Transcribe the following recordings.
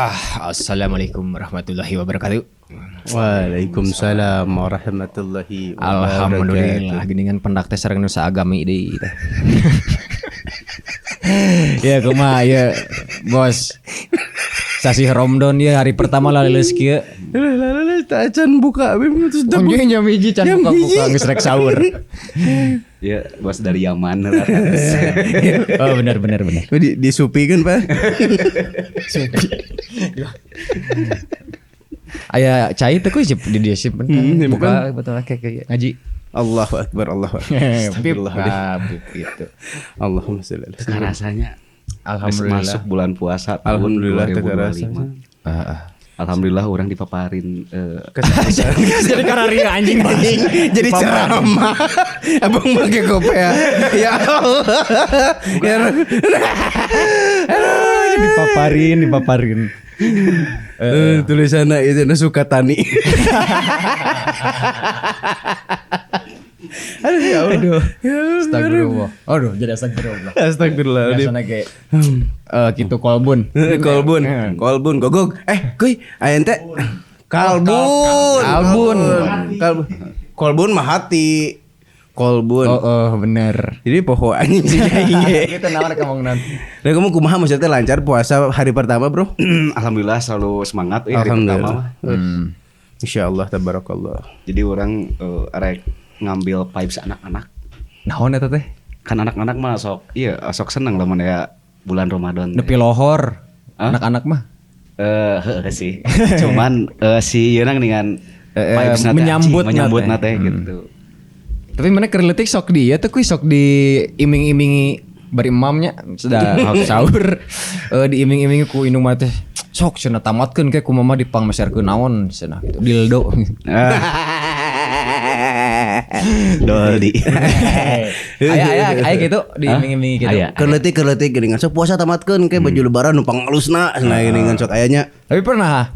Assalamualaikum warahmatullahi wabarakatuh. Waalaikumsalam warahmatullahi wabarakatuh. Alhamdulillah geuningan pendak teh sareng nu saagami deui teh. Ya kumaha ya bos. Sasih Ramadan ya hari pertama lah leuleus kieu. Tak can buka terus Anjing jam hiji can buka geus rek sahur. Ya bos dari Yaman. Oh benar. Disupikeun Pak. Aya cai teh ku di dia sip buka bukan. betul kayak ngaji. Allahu akbar. Astagfirullah. Gitu. Allahumma shalli ala sayyidina. Rasanya Alhamdulillah. masuk bulan puasa tahun Alhamdulillah teu 2025. Alhamdulillah orang dipaparin Jadi kararia anjing Jadi ceramah. Abang make kopea. Ya Allah. Ya dipaparin. tulisanna itu suka tani. Aduh. Astagfirullah. Aduh, jadi astagfirullah. Astagfirullah. Biasanya kayak gitu kolbun. Kolbun gogog. Kuy, ayeun teh kalbun. Kolbun mah hati. Kolbun. Oh, bener. Jadi poho anjing sih kayak Kita naon rek ngomongna. Nah, kamu kumaha maksudnya lancar puasa hari pertama, Bro? Alhamdulillah selalu semangat hari Alhamdulillah. pertama. Insyaallah tabarakallah. Jadi orang rek ngambil vibes anak-anak. Naon eta teh? Kan anak-anak mah sok seneng lamun ya bulan Ramadan. Nepi lohor. Anak-anak mah Heeh sih. Cuman si yeuna dengan vibes menyambut nate gitu. Tapi mana kerletik sok dia tuh kuy sok di iming-imingi bari imamnya sudah sahur diiming-imingi ku indung mah teh sok cenah tamatkeun ke ku mama dipangmeserkeun naon cenah gitu dildo. Doldi. Aya gitu diiming-imingi gitu. Kerletik geuningan sok puasa tamatkeun ke baju lebaran nu pangalusna cenah geuningan sok aya nya. Tapi pernah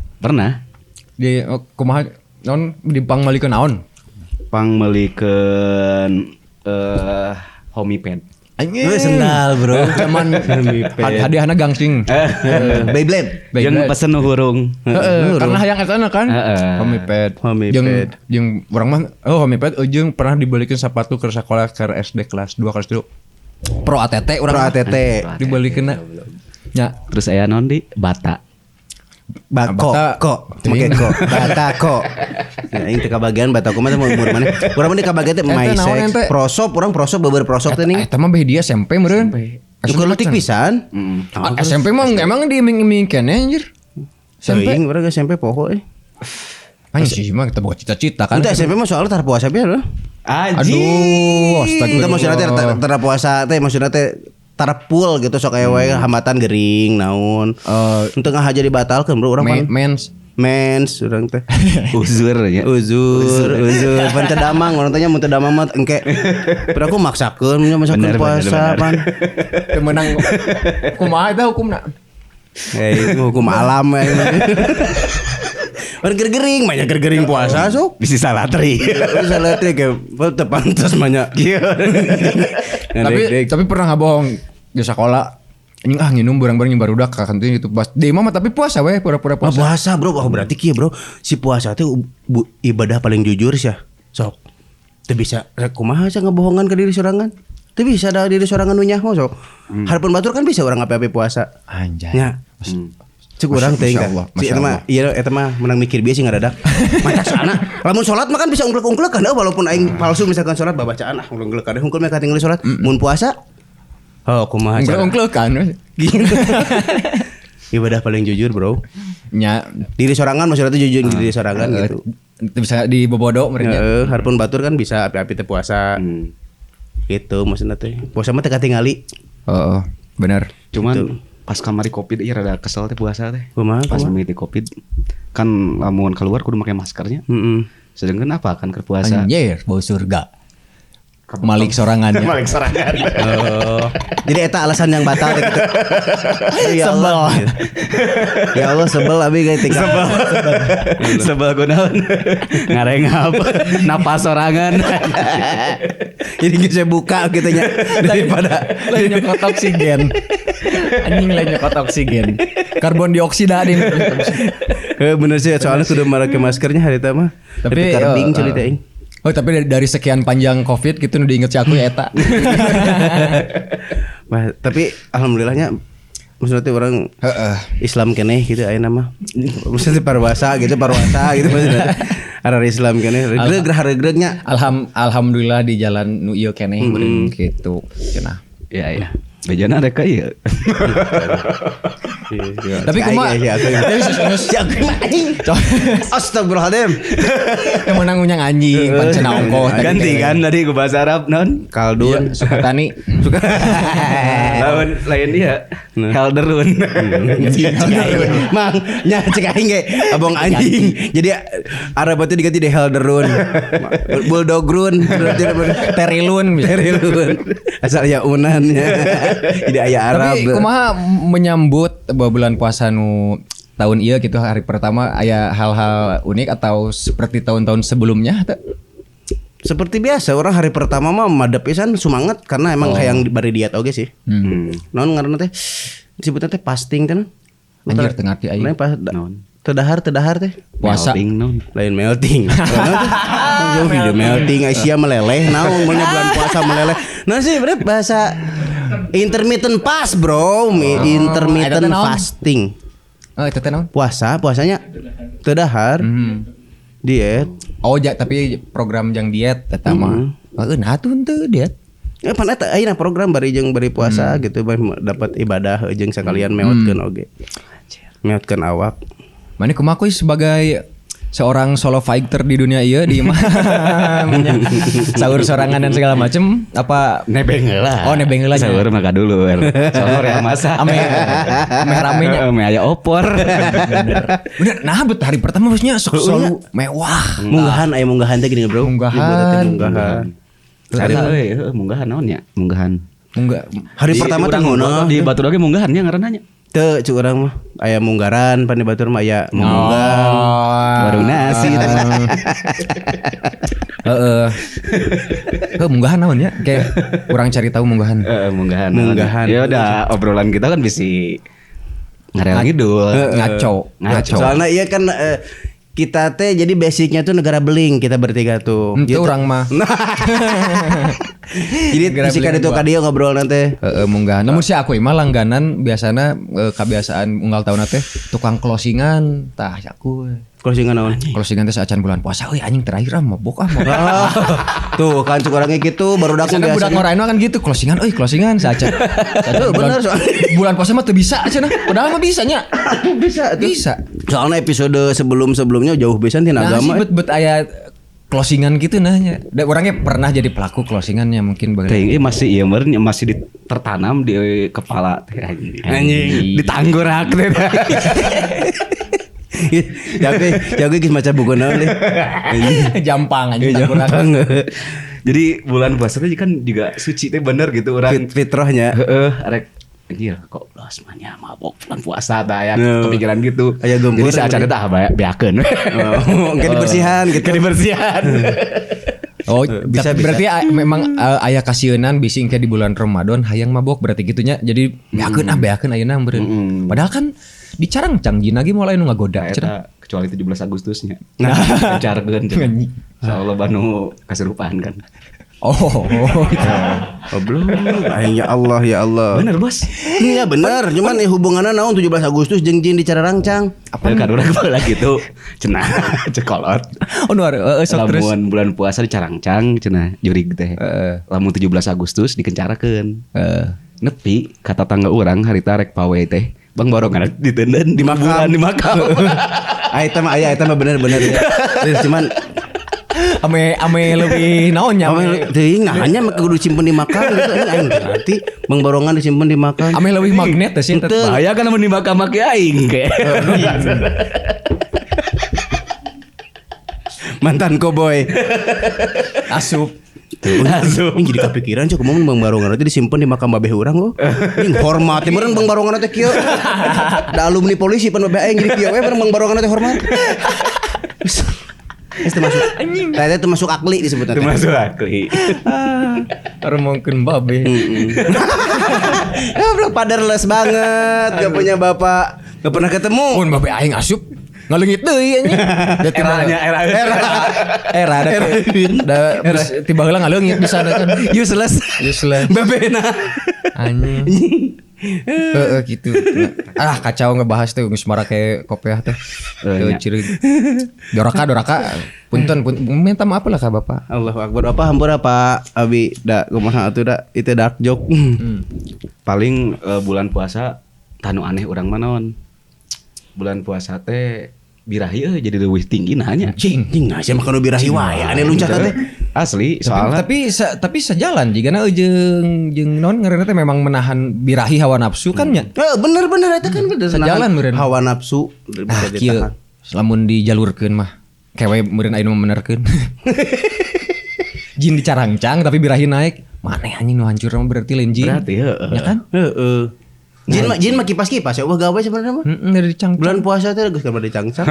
di kumaha naon dipangmalikeun naon? Pangmelikeun homipad. Anjing. Sendal, Bro. Zaman hadiahna gangsing. Beyblade. Jeung pesen nu hurung. Karena hayang etana kan. Homipad. Jeung urang mah homipad jeung pernah dibalikin sepatu ke sekolah ke SD kelas 2 kelas 3. Pro ATT urang dibalikeunna. Nya, Terus aya naon di bata. Bata. Make batako. Nah, ini kabagian batako mah mau umur mana? Urang mah di kabagian teh mysex, prosop, urang prosop beber prosop teh nih. Eta mah bae dia SMP meureun. Cukup letik pisan. SMP mah emang diiming-iming keneh anjir. SMP urang SMP poho Anjir sih mah kita buat cita-cita kan. Itu SMP mah soalnya tar puasa biar. Aduh, Kita maksudnya teh tar puasa teh maksudnya teh tarpul gitu sok aya wae hambatan gering naon. Untuk ngahaja dibatalkeun bro urang mens urang teh. Uzur ya. Uzur. Pan teu damang urang teh nya mun teu damang mah engke. Pero aku maksakeun nya masakeun puasa pan. Teu meunang kumaha eta hukumna? Itu hukum alam ya. Orang gering banyak gering puasa sok. Bisi salatri. Salatri kayak teu pantes banyak. Tapi pernah ngabohong di sekolah anjing nginum barang-barang yang barudak ka kantin gitu pas di mama tapi puasa we pura-pura puasa. Puasa bro, berarti kieu bro. Si puasa teh ibadah paling jujur sih. Sok. Teu bisa rek kumaha asa ngabohongan ke diri sorangan. Teu bisa da diri sorangan nu nyaho sok. Hareupeun batur kan bisa urang ape-ape puasa. Anjay. Nya. Cuk urang teh kan. Si eta mah menang mikir bieu sih ngadadak. Macaksana. Lamun salat mah kan bisa ungklek-ungklek kan walaupun aing palsu misalkan salat babacaan ungklek kadeh hungkul mah katinggal salat. Mun puasa kumaha cara? Ungklek kan. Ibadah paling jujur, bro. Nya diri sorangan maksudnya teh jujur diri sorangan gitu. Bisa dibobodo mereka. Hareupeun batur kan bisa api-api teh puasa. Gitu maksudna teh. Puasa mah teh katingali. Benar. Cuman pas kamari Covid ieu rada kesel teh puasa teh. Kumaha? Pas mimiti Covid kan lamun keluar kudu make maskernya. Sedangkan apa kan ke puasa? Anjir, bau surga. Malik sorangannya. Malik sorangan. Jadi eta alasan yang batal gitu. Ya Allah. Ya Allah sebel abi kayak tinggal. Sebel kunaon. Ngareng apa? Napas sorangan. Jadi geus saya buka gitu nya daripada Lain nyokot oksigen. Anjing lain nyokot oksigen. Karbon dioksida ding. bener sih soalnya sudah make maskernya hari itu mah. Tapi karbing cerita aing. Oh tapi dari sekian panjang Covid gitu nu diinget si aku ya eta. Wah, tapi alhamdulillahnya maksudnya orang Islam keneh gitu aya nama. Maksudnya parwasa gitu maksudnya. Ada Islam keneh. Regreg-regregnya Alhamdulillah di jalan nu ieu keneh beureun kitu cenah. Ya. Bejana ada kayak. Tapi kumaha? Astagfirullahaladzim. Yang menang unyang anjing pancena ongkoh tadi. Ganti kan tadi ke bahasa Arab non. Kaldun Sukatani. Lain dia. Helderun. Mang nya cek aing ge abong anjing. Jadi Arab itu diganti di Helderun. Bulldogrun, Terilun. asal ya unannya. Jadi aya Arab. Tapi kumaha menyambut bulan puasa nu tahun ieu gitu hari pertama aya hal-hal unik atau seperti tahun-tahun sebelumnya teh? Seperti biasa orang hari pertama mah madep pisan semangat karena emang hayang bari diet oge sih. Naon ngaranna teh? Disebutna teh fasting kan. Anjir teu ngarti aing. Tedahar teh. Puasa. Lain melting. Jauh video melting Asia meleleh. Naon mulnya bulan puasa meleleh. Nah sih bener bahasa intermittent fast bro. Intermittent fasting. Oh itu teh naon? Puasanya tedahar. Diet. Oh tapi program yang diet eta mah. Nah tuh diet. Ya pan eta ayeuna program bari jeung bari puasa gitu dapat ibadah jeung sekalian meotkeun oge. Meotkeun awak. Mane kumaha kuy sebagai seorang solo fighter di dunia ieu di mah sahur sorangan dan segala macem apa nebeng heula. Oh nebeng heula sahur maka dulu. Sahur ya masa ame ramenya ame aya opor. Bener. Nah bet hari pertama maksudnya selalu mewah. Munggahan teh gini bro. Munggahan. Cari munggahan naon nya? Munggahan. Hari pertama teh ngono di Batur oge munggahan nya ngaranna nya. Teu cu urang mah aya munggaran pan di Batur mah aya munggang. Baru nasi. Heeh. Munggahan naon nya? Kayak kurang cari tahu munggahan. Munggahan. Ya udah obrolan kita kan bisa ngarel ngidul. Ngaco. Soalnya iya kan kita teh jadi basicnya tuh negara beling kita bertiga tuh. Itu orang mah. Jadi fisika itu kadia ngobrol nanti. Munggahan. Namun si aku mah langganan biasana kebiasaan unggal tahun teh tukang closingan. Tah aku. Closingan naon? Closingan teh saacan bulan puasa. Euy anjing terakhir mabok Tuh kan cuk orangnya gitu baru daku biasa. Budak ngorain kan gitu closingan saacan. Bener soalnya. Bulan puasa mah teu bisa cenah. Padahal mah bisa nya. Bisa. Soalnya episode sebelum-sebelumnya jauh besan tina agama. Nah, bet aya closingan gitu nahnya. Orangnya pernah jadi pelaku closingannya mungkin bagaimana. Masih iya masih tertanam di kepala teh anjing. Di tanggorak teh. Jago geus maca buku naon deh. Jampang anjing. Jadi bulan puasa teh kan juga suci teh bener gitu orang fitrahnya. Arek anjir kok lasmanya mabok bulan puasa tah aya kepikiran gitu. Jadi saacana tah beakeun. Engke dibersihan gitu. Dibersihan. Oh, bisa berarti memang aya kasieun bisi engke di bulan Ramadan hayang mabok berarti gitunya. Jadi beakeun ayeuna meureun. Padahal kan dicarang canggih lagi mulai nu ngagoda cenah. Kecuali 17 Agustusnya. Nah, cargeun. Insyaallah banu kaserupaan kan. Oh belum. Ya Allah. Bener bos. Iya bener. Cuman hubungannya naon 17 Agustus jeung jin di Cararangcang. Apa kan urang baheula gitu. Cenah cekolot. Oh nuar sok terus. Lamun bulan puasa di Carangcang cenah jurig teh. Lamun 17 Agustus dikencarakeun. Nepi kata tangga urang harita rek pawe teh. Bang barongan ditenden di makam. Eta mah bener-bener ya. Cuman ame lebih naonnya teuing hanya kudu simpen di makam gitu aing berarti Bang Barongan disimpen di makam ame lebih magnet sih bahaya kan mun di makam make aing ke mantan cowboy Asup. Ini jadi kepikiran cok ngomong Bang Barongan teh disimpan di makam babeh urang oh. Ini hormat beneran Bang Barongan teh kieu. Da alumni polisi pan babeh aing jadi kieu we Bang Barongan teh hormat. Itu masuk. Ternyata itu masuk akli disebutnya. Itu masuk akli. Mungkin babe. Belum paderless banget, gak punya bapak, gak pernah ketemu. Pun babe aing asup ngalengit deui anjing. Era tiba heula ngalengit di sana kan. Useless. Babena. Anjing. Gitu. Kacau ngebahas tuh geus marake kopiah teh. Ciri. Doraka. Punten minta maaf lah ka Bapak. Allahu Akbar. Apa hampura Pak Abi da kumaha atuh da itu dark joke. Paling bulan puasa tanu aneh urang mah naon. Bulan puasa teh birahi jadi leuwih tinggi nanya. Cing nah sia mah kana birahi wae aneh luncat teh. Asli soalnya tapi sejalan jigana jeung non ngaranna teh memang menahan birahi hawa nafsu kan nya. Bener eta kan sejalan meureun hawa nafsu bisa ditahan. Lamun dijalurkeun mah kewe meureun aya nu menerkeun. Jin dicarangcang tapi birahi naik. Maneh anjing nu hancur mah berarti lain jin. Berarti ya kan? Jin mah kipas-kipas ya gawe sebenarnya mah. Dari dicangcang. Bulan puasa teh geus kada dicangcang.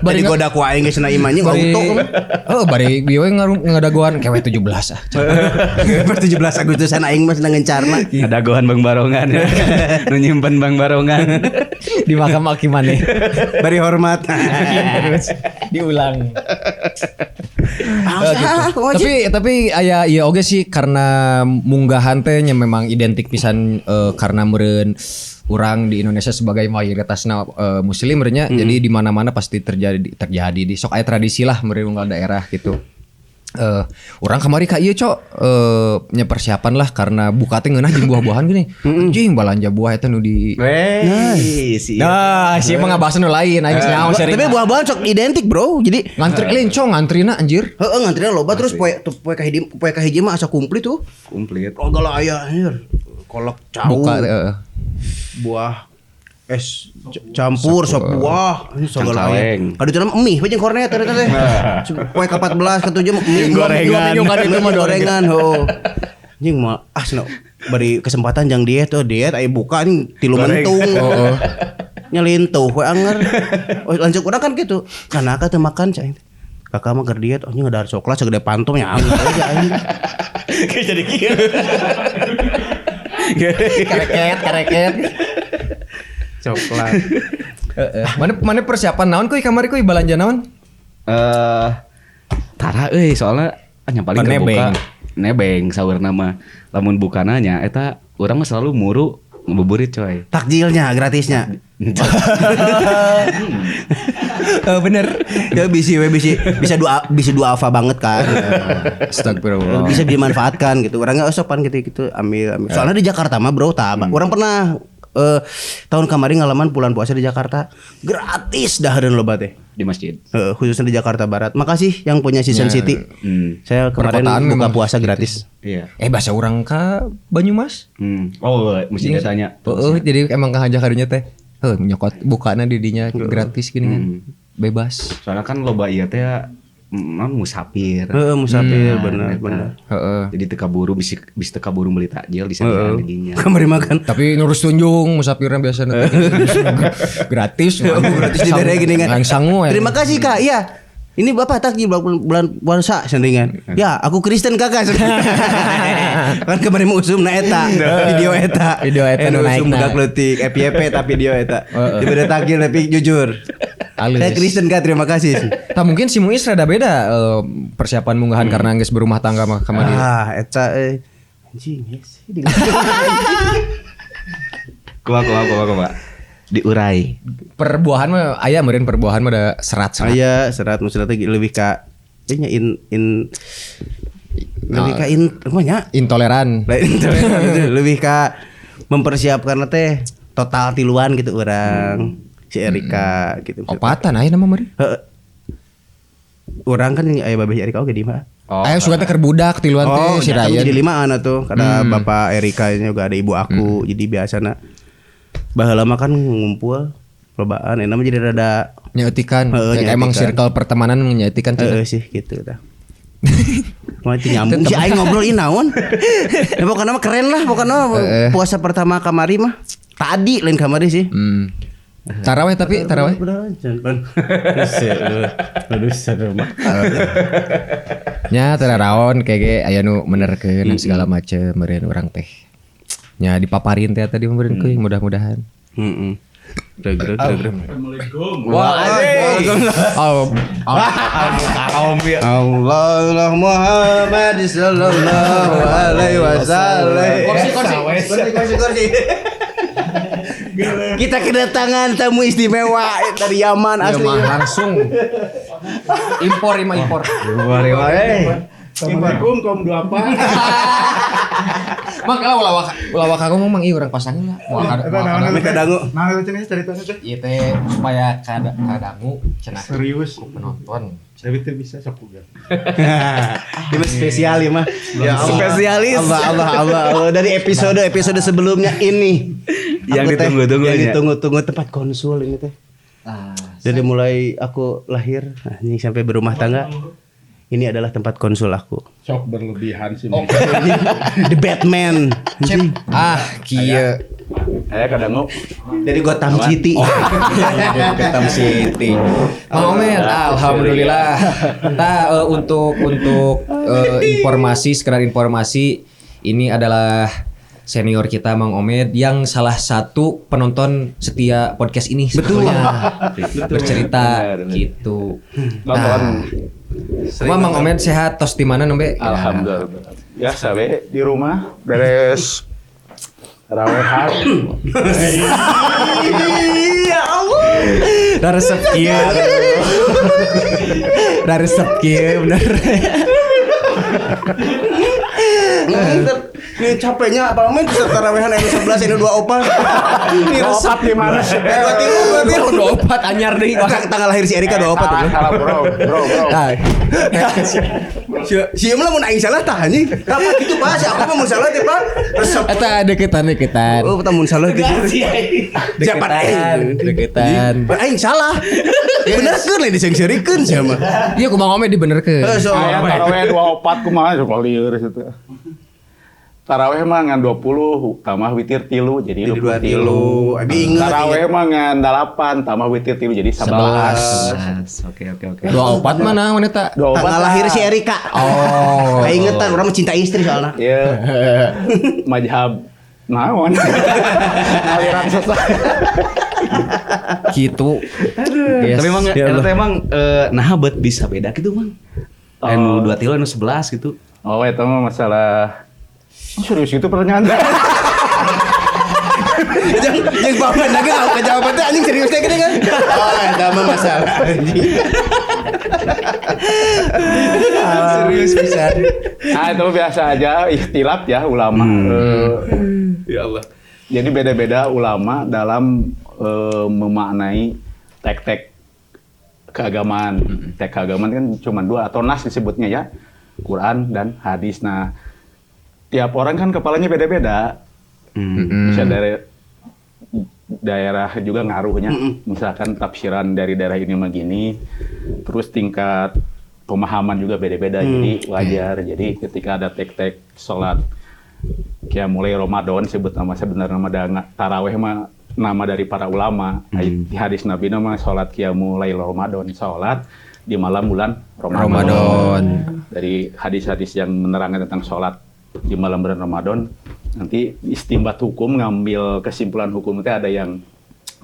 Bari goda ku aing geus na imannya auto. Bari bieu ngadagoan kewe 17 ah. Ber 17 Agustusan aing mah seneng ngencarna. ngadagoan Bang Barongan. Nu nyimpen Bang Barongan. Di makam aki maneh. Bari hormat. Terus diulang. Gitu. Tapi aya ieu oge sih karena munggahan teh nya memang identik pisan karena meureun urang di Indonesia sebagai mayoritasna muslim meureunnya jadi di mana-mana pasti terjadi di sok aya tradisi lah meureun unggal daerah gitu. Urang kamari ka ieu cok nya persiapan lah karena buka teh ngeunah jeung buah-buahan gini. Anjing balanja buah eta nu di sia mah ngabahas nu lain aing nyaon sering. Tapi buah-buahan sok identik bro. Jadi ngantri lencong ngantrina anjir. Heeh ngantrina loba terus poe ka hiji mah asa komplit tuh. Komplit. Ogala aya anjir. Kolak cau. Buah es campur sop buah ini segala aya. Kadu teh mie we jeung kornet eta teh. Poe ka 14 ka 7 mie gorengan. Heuh. Anjing mah asna bari kesempatan jang diet aya buka nih 3 mentung. Heeh. Nyelintuh we anger. Lanjut urang kan gitu. Kana teh makan cai. Kakak mah keur diet anjing ngadahar coklat segede pantom nya anger aja anjing. Jadi kieu. Kareket. Coklat. Mana persiapan naon kuy kamari kuy balanja naon? Tara soalnya nya paling kebuka nebeng saurna mah. Lamun bukananya eta urang mah selalu muru ngebuburit coy. Takjilnya gratisnya. Bener. Ya bisa dua alfa banget kan. Astagfirullah. Bisa dimanfaatkan gitu. Orangnya osopan gitu ambil. Soalnya di Jakarta mah bro orang pernah tahun kemarin ngalaman bulan puasa di Jakarta gratis dah dan loba teh di masjid. Khususnya di Jakarta Barat. Makasih yang punya Season City. Saya kemarin buka puasa gratis. Iya. Bahasa urang ka Banyumas? Oh, mesti tanya. Jadi emang kahajak karunya teh. Nyokot bukana di dinya gratis gini kan. Bebas. Soalnya kan loba ieu teh musafir. Musafir benar. Jadi teu kaburu bisa teu kaburu meuli takjil di sana di dinya. Kamari makan. Tapi nurus tunjung musafirna biasana gratis. Gratis dibere gini kan. Langsung. Terima kasih Kak. Iya. Ini Bapak takjil bulan puasa sendingan. Ya, aku Kristen Kakak. Kan kemarin mau usum na eta. Video eta nu naik budak leutik FYP tapi video eta. Dibere takjil tapi jujur. Saya Kristen Kak, terima kasih. Mungkin si Muis rada beda persiapan munggahan karena geus berumah tangga mah kamari. Eta anjing yes. Kumaha. Diurai. Perbuahan mah aya meureun perbuahan mah ada serat. Aya serat maksudna teh lebih ka lebih ka intoleran. Lebih ka mempersiapkan teh total tiluan gitu urang. Si Erika gitu. Opatan aya nama meureun. Urang kan aya babeh Erika oge di mah. Aya suka teh keur budak tiluan teh si Ryan. Jadi 5 tuh kada bapak Erika juga ada ibu aku. Jadi biasana baheula mah kan ngumpul lobaan enak mah jadi rada nyeutikan. Emang circle pertemanan nyeutikan sih gitu tah. Mau nyambung si aing ngobrol ieu naon. Ya pokoknya mah keren lah, pokoknya puasa pertama kamari mah. Tadi lain kamari sih. Taraweh tapi taraweh. Nya teraraon kayak aya nu menerkeun segala macem meureun urang teh. Nya dipaparin teh tadi meureun kuy mudah-mudahan. Heeh. Assalamualaikum. Allah Muhammad sallallahu alaihi wasallam. Kursi. Kita kedatangan tamu istimewa dari Yaman asli. Langsung impor. Assalamualaikum kaum duapa. Mang kalau ulawak aku ngomong ieu urang pasangan lah. Mereka dangu. Nah, itu cenah ceritanya teh. Ieu teh supaya kadangu cenah Serius. penonton. Saya teh bisa sok juga. Ini spesial ya mah. Ya Allah. Spesialis. Allah. Dari episode sebelumnya ini. Yang ditunggu-tunggu Yang ya. ditunggu-tunggu tempat konsul ini teh. Dari mulai aku lahir, ini sampai berumah tangga. Ini adalah tempat konsul aku. Sok berlebihan sih. The Batman. Kieu. Aya kadangu. Dari Gotham City. Gotham City. Mang Omet, alhamdulillah. Untuk sekedar informasi, ini adalah senior kita Mang Omet yang salah satu penonton setia podcast ini. Betul. Bercerita gitu. Nonton. Mang Omet sehat tos di mana nombe? Alhamdulillah. Ya, sawe di rumah beres tarawehan. Ya Allah. Dari resep kieu. Dari resep kieu bener. Ini capeknya Bang Men bisa tarawehan anu 11 anu 2 opat. Ini resep di mana sih? 24 anyar deui. tanggal lahir si Erika 24 tuh. Salah bro. Si Emla mun aing salah tah anjing. Apa gitu Pak? Si aku mah mun salah teh Pak. Resep. Eta deketan. Oh, mun salah gitu. Siapa aing? Deketan. Aing salah. Benerkeun lain disengserikeun sia mah. Iya ku Mang Omet dibenerkeun. Aya taraweh 24 kumaha sok lieur situ. Taraweh mah ngan 20 tambah witir 3 jadi 23. Abi inget. Taraweh mah ngan 8 tambah witir 3 jadi 11. Oke. 24 mana wanita? 24 Tanggal lahir si Erika. Oh. Aing ingetan urang mencinta istri soalna. Iya. Mazhab naon? Aliran sesat. Gitu. Yes. Tapi emang Ya Allah. eta emang nah bet bisa beda gitu, Mang. Anu 23 anu 11 gitu. Oh, itu mah masalah. Oh, serius itu pertanyaan. Yang paman lagi aku jawaban teh anjing serius teh gini kan. Oh, eta mah masalah anjing. Serius bisa. Nah, itu biasa aja ikhtilaf ya ulama. Ya Allah. Jadi beda-beda ulama dalam memaknai tek-tek keagamaan. Tek keagamaan kan cuma 2 atau nas disebutnya ya. Quran dan hadis. Nah, tiap orang kan kepalanya beda-beda. Bisa dari daerah juga ngaruhnya. Misalkan tafsiran dari daerah ini begini. Terus tingkat pemahaman juga beda-beda. Jadi wajar. Jadi ketika ada tek-tek sholat kayak mulai Ramadan sebut nama sebenarnya nama taraweh mah nama dari para ulama. Di hadis Nabi nama sholat qiyamul lail Ramadan, sholat di malam bulan Ramadan. Dari hadis-hadis yang menerangkan tentang sholat di malam bulan Ramadan, nanti istimbat hukum ngambil kesimpulan hukum itu ada yang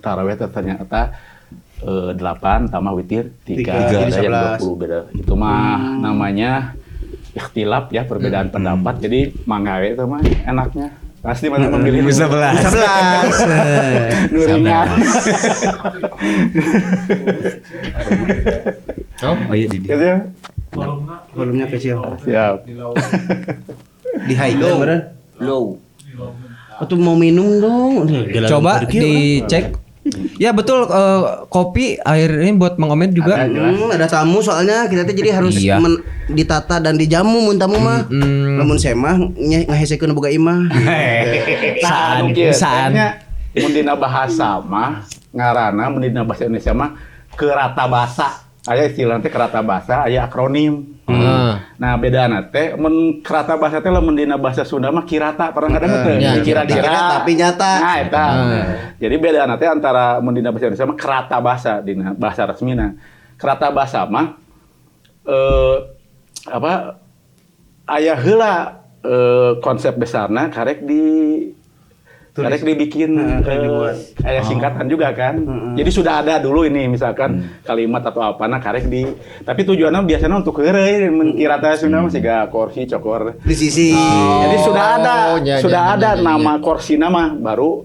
taraweh ternyata 8 tambah witir 3 ada yang 20 beda. Itu mah namanya ikhtilaf ya, perbedaan pendapat. Jadi manggawe itu mah enaknya pasti mana memilih 11. Nuringan. Oh iya di dia. Gitu ya. Volumenya kecil. Siap. Di high kan Low. Atau mau minum dong. Coba dicek. Ya betul, kopi air ini buat Mang Omet juga. Ada tamu soalnya kita tuh jadi harus Iya. ditata dan dijamu mun tamu mah. Lamun saya mah ngahesekeun boga imah. Saan. Mun dina bahasa mah ngaranna mun dina bahasa Indonesia mah kerata basa. aya istilah teh kerata bahasa, aya akronim. Nah, bedana teh mun kerata bahasa teh lamun dina bahasa Sunda mah kirata, pernah ngadengar teh? Kira-kira tapi nyata. Nah, eta. Jadi bedana teh antara mun dina bahasa Indonesia mah kerata bahasa dina bahasa resmina. Kerata bahasa mah aya heula konsep besarna karek dibikin aya singkatan juga kan. Jadi sudah ada dulu ini misalkan kalimat atau apa karek tapi tujuannya biasanya untuk heureuy mun kirata Sunda mah siga korsi cokor Di sisi. jadi sudah ada nama korsina mah baru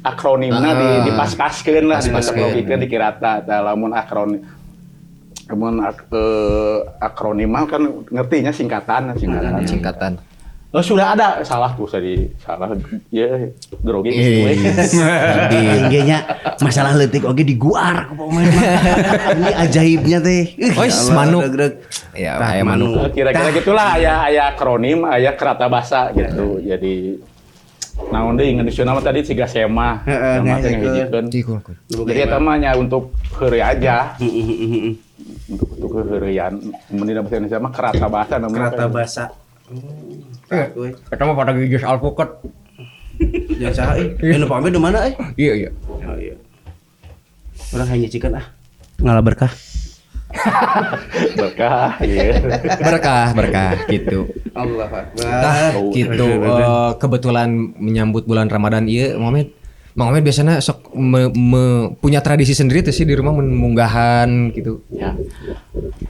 akronimna dipas-paskeun lah dipas-paskeun di kirata tah lamun akronim mah kan ngertinya singkatan. Oh, sudah ada salah tuh salah ya grogi gitu. Inggenya masalah leutik oge diguar ku pemain. Ini ajaibnya teh. Manuk. Ya, aya manuk. Kira-kira gitulah aya akronim, aya kerata bahasa gitu. Jadi naon deui Indonesia mah tadi siga sema. Sama teh ngahijikeun. Jadi eta mah nya untuk heureuy aja. Untuk heureuyan. Mun dina bahasa Indonesia mah kerata bahasa namanya. Kerata bahasa. Kita mah pada gigis alpukat. Yang saha nu pamit di mana Iya. Oh iya. Orang hanya cikan ngalah berkah. Berkah, iya. Berkah gitu. Allah Akbar. Gitu. Kebetulan menyambut bulan Ramadan ieu, Mang Omet biasanya sok punya tradisi sendiri tuh sih di rumah munggahan gitu. Ya.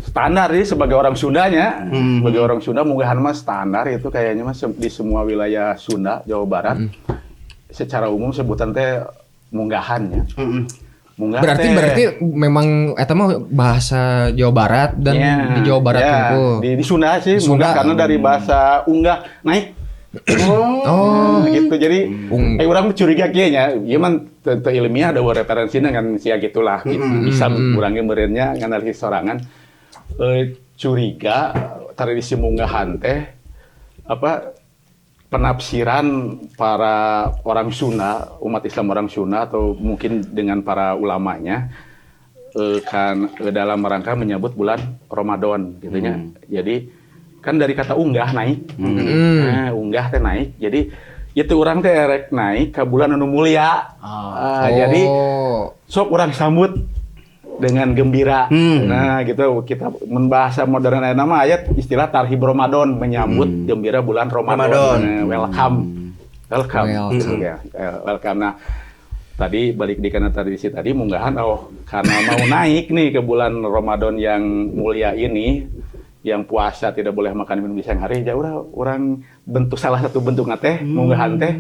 Standar sih sebagai orang Sundanya. Sebagai orang Sunda munggahan mah standar itu kayaknya mah di semua wilayah Sunda, Jawa Barat. Secara umum sebutan teh munggahan ya. Berarti memang eta mah bahasa Jawa Barat dan di Jawa Barat itu. Di Sunda sih munggah karena dari bahasa unggah naik. Gitu jadi orang curiga kayaknya ieu mah teu ilmiah ada referensina kan sia gitulah bisa urang ge meureunnya nganalisis sorangan curiga tradisi munggahan teh penafsiran para orang Sunda, umat Islam orang Sunda atau mungkin dengan para ulamanya kan dalam rangka menyambut bulan Ramadan gitu nya. Jadi kan dari kata unggah naik. Nah, unggah teh naik. Jadi itu orang teh rek naik ke bulan anu mulia. Jadi sok urang sambut dengan gembira. Nah, gitu kita membahasa modern nama ayat istilah tarhib Ramadan menyambut gembira bulan Ramadan. Welcome. Nah, tadi balik di kana tradisi tadi munggahan karena mau naik nih ke bulan Ramadan yang mulia ini, yang puasa tidak boleh makan minum di siang hari, ya orang bentuk salah satu bentuk teh munggahan teh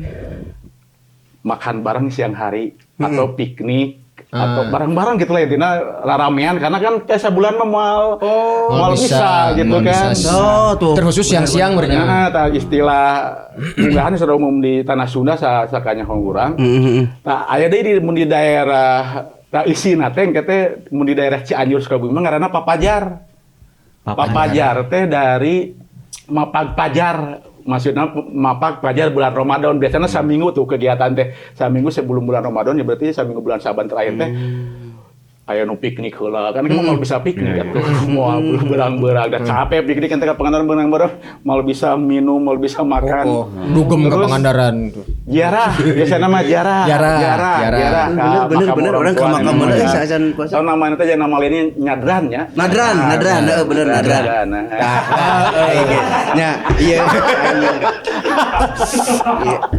makan bareng siang hari atau piknik atau barang-barang gitu lah intinya ramean karena kan kayak sebulan mah mal bisa gitu kan. Tuh. Terkhusus siang-siang berarti. Nah, istilah munggahan sudah umum di tanah Sunda sakanya urang. Nah, aya deui di daerah isina teh kete mun di daerah Cianjur Sukabumi mah ngaranna papajar. Papajar teh dari mapag pajar, maksudnya mapag pajar bulan Ramadan. Biasanya saminggu tuh kegiatan teh, saminggu sebelum bulan Ramadan ya berarti saminggu bulan Saban terakhir teh aya nu piknik heula kan mau bisa piknik atuh moal berang-berang da capek piknik kan teh Pangandaran berang-berang mal bisa minum mal bisa makan dugem ke Pangandaran tuh ziarah biasana mah ziarah bener orang ka makam mana saajan puasa namanya teh nama lainnya nyadran ya nadran bener nadran nya iya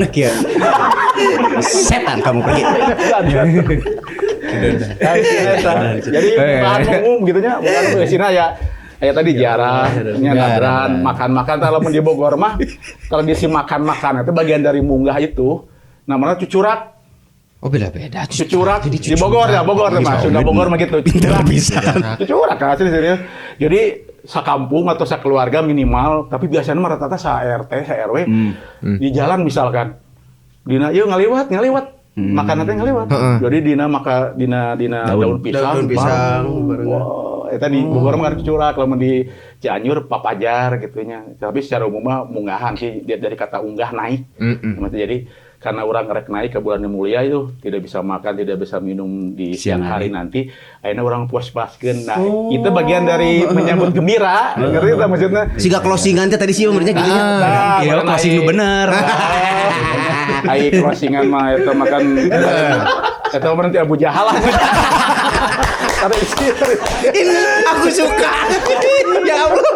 nah kieu setan kamu pergi jadi bahan umum gitunya bukan sini ya tadi ziarah nadran makan-makan kalau di Bogor mah tradisi makan-makan itu bagian dari munggah itu namanya cucurak. Beda-beda. Cucurak di Bogor mah Sunda Bogor mah gitu. Cucurak asli serius. Jadi sakampung atau sakeluarga minimal, tapi biasanya mah rata-rata sa RT, sa RW di jalan misalkan. Dina ieu ngaliwat. Makan nanti ngaliwat. Jadi dina daun pisang. Wah, eta di Bogor mah cucurak, lamun di Cianjur papajar gitunya. Tapi secara umum mah munggahan sih dari kata unggah naik. Jadi karena orang rek naik ke bulan yang mulia itu tidak bisa makan, tidak bisa minum di siang hari nanti. Akhirnya orang puas-puaskeun. Nah, itu bagian dari menyambut gembira. Ngerti tak maksudnya? Siga closingan teh tadi sih umurnya gitu nya. Iya, closing nu bener. Ai closingan mah eta makan eta berarti Abu Jahal. Ini aku suka. Ya Allah.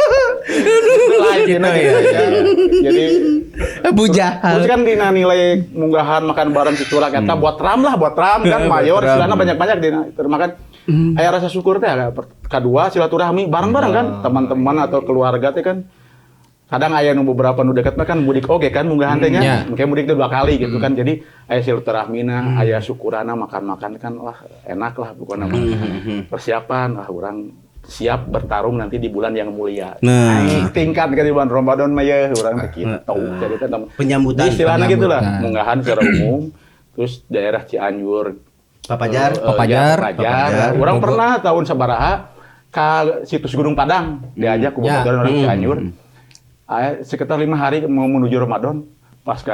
Lain ya. Jadi Bujahal. terus kan dina nilai munggahan makan bareng cicurag eta buat ram kan mayor silana banyak-banyak dina makan. Aya rasa syukur teh kedua silaturahmi bareng-bareng kan teman-teman atau keluarga teh kan. Kadang aya nu beberapa nu dekat mah kan mudik oge kan munggahan teh nya. Mungkin mudik teh 2 kali gitu kan. Jadi aya silaturahmina, aya syukurana makan-makan kan wah enak lah pokoknya persiapan lah urang siap bertarung nanti di bulan yang mulia. Nah, Tingkat kan di bulan Ramadan mah ya urang teh kitu. Jadi teh penyambutan. istilahna gitulah munggahan secara umum. Terus daerah Cianjur, Papajar. Urang pernah tahun sabaraha ka situs Gunung Padang diajak ku bobotohan orang Cianjur. Sekitar 5 hari mau menuju Ramadan pas ke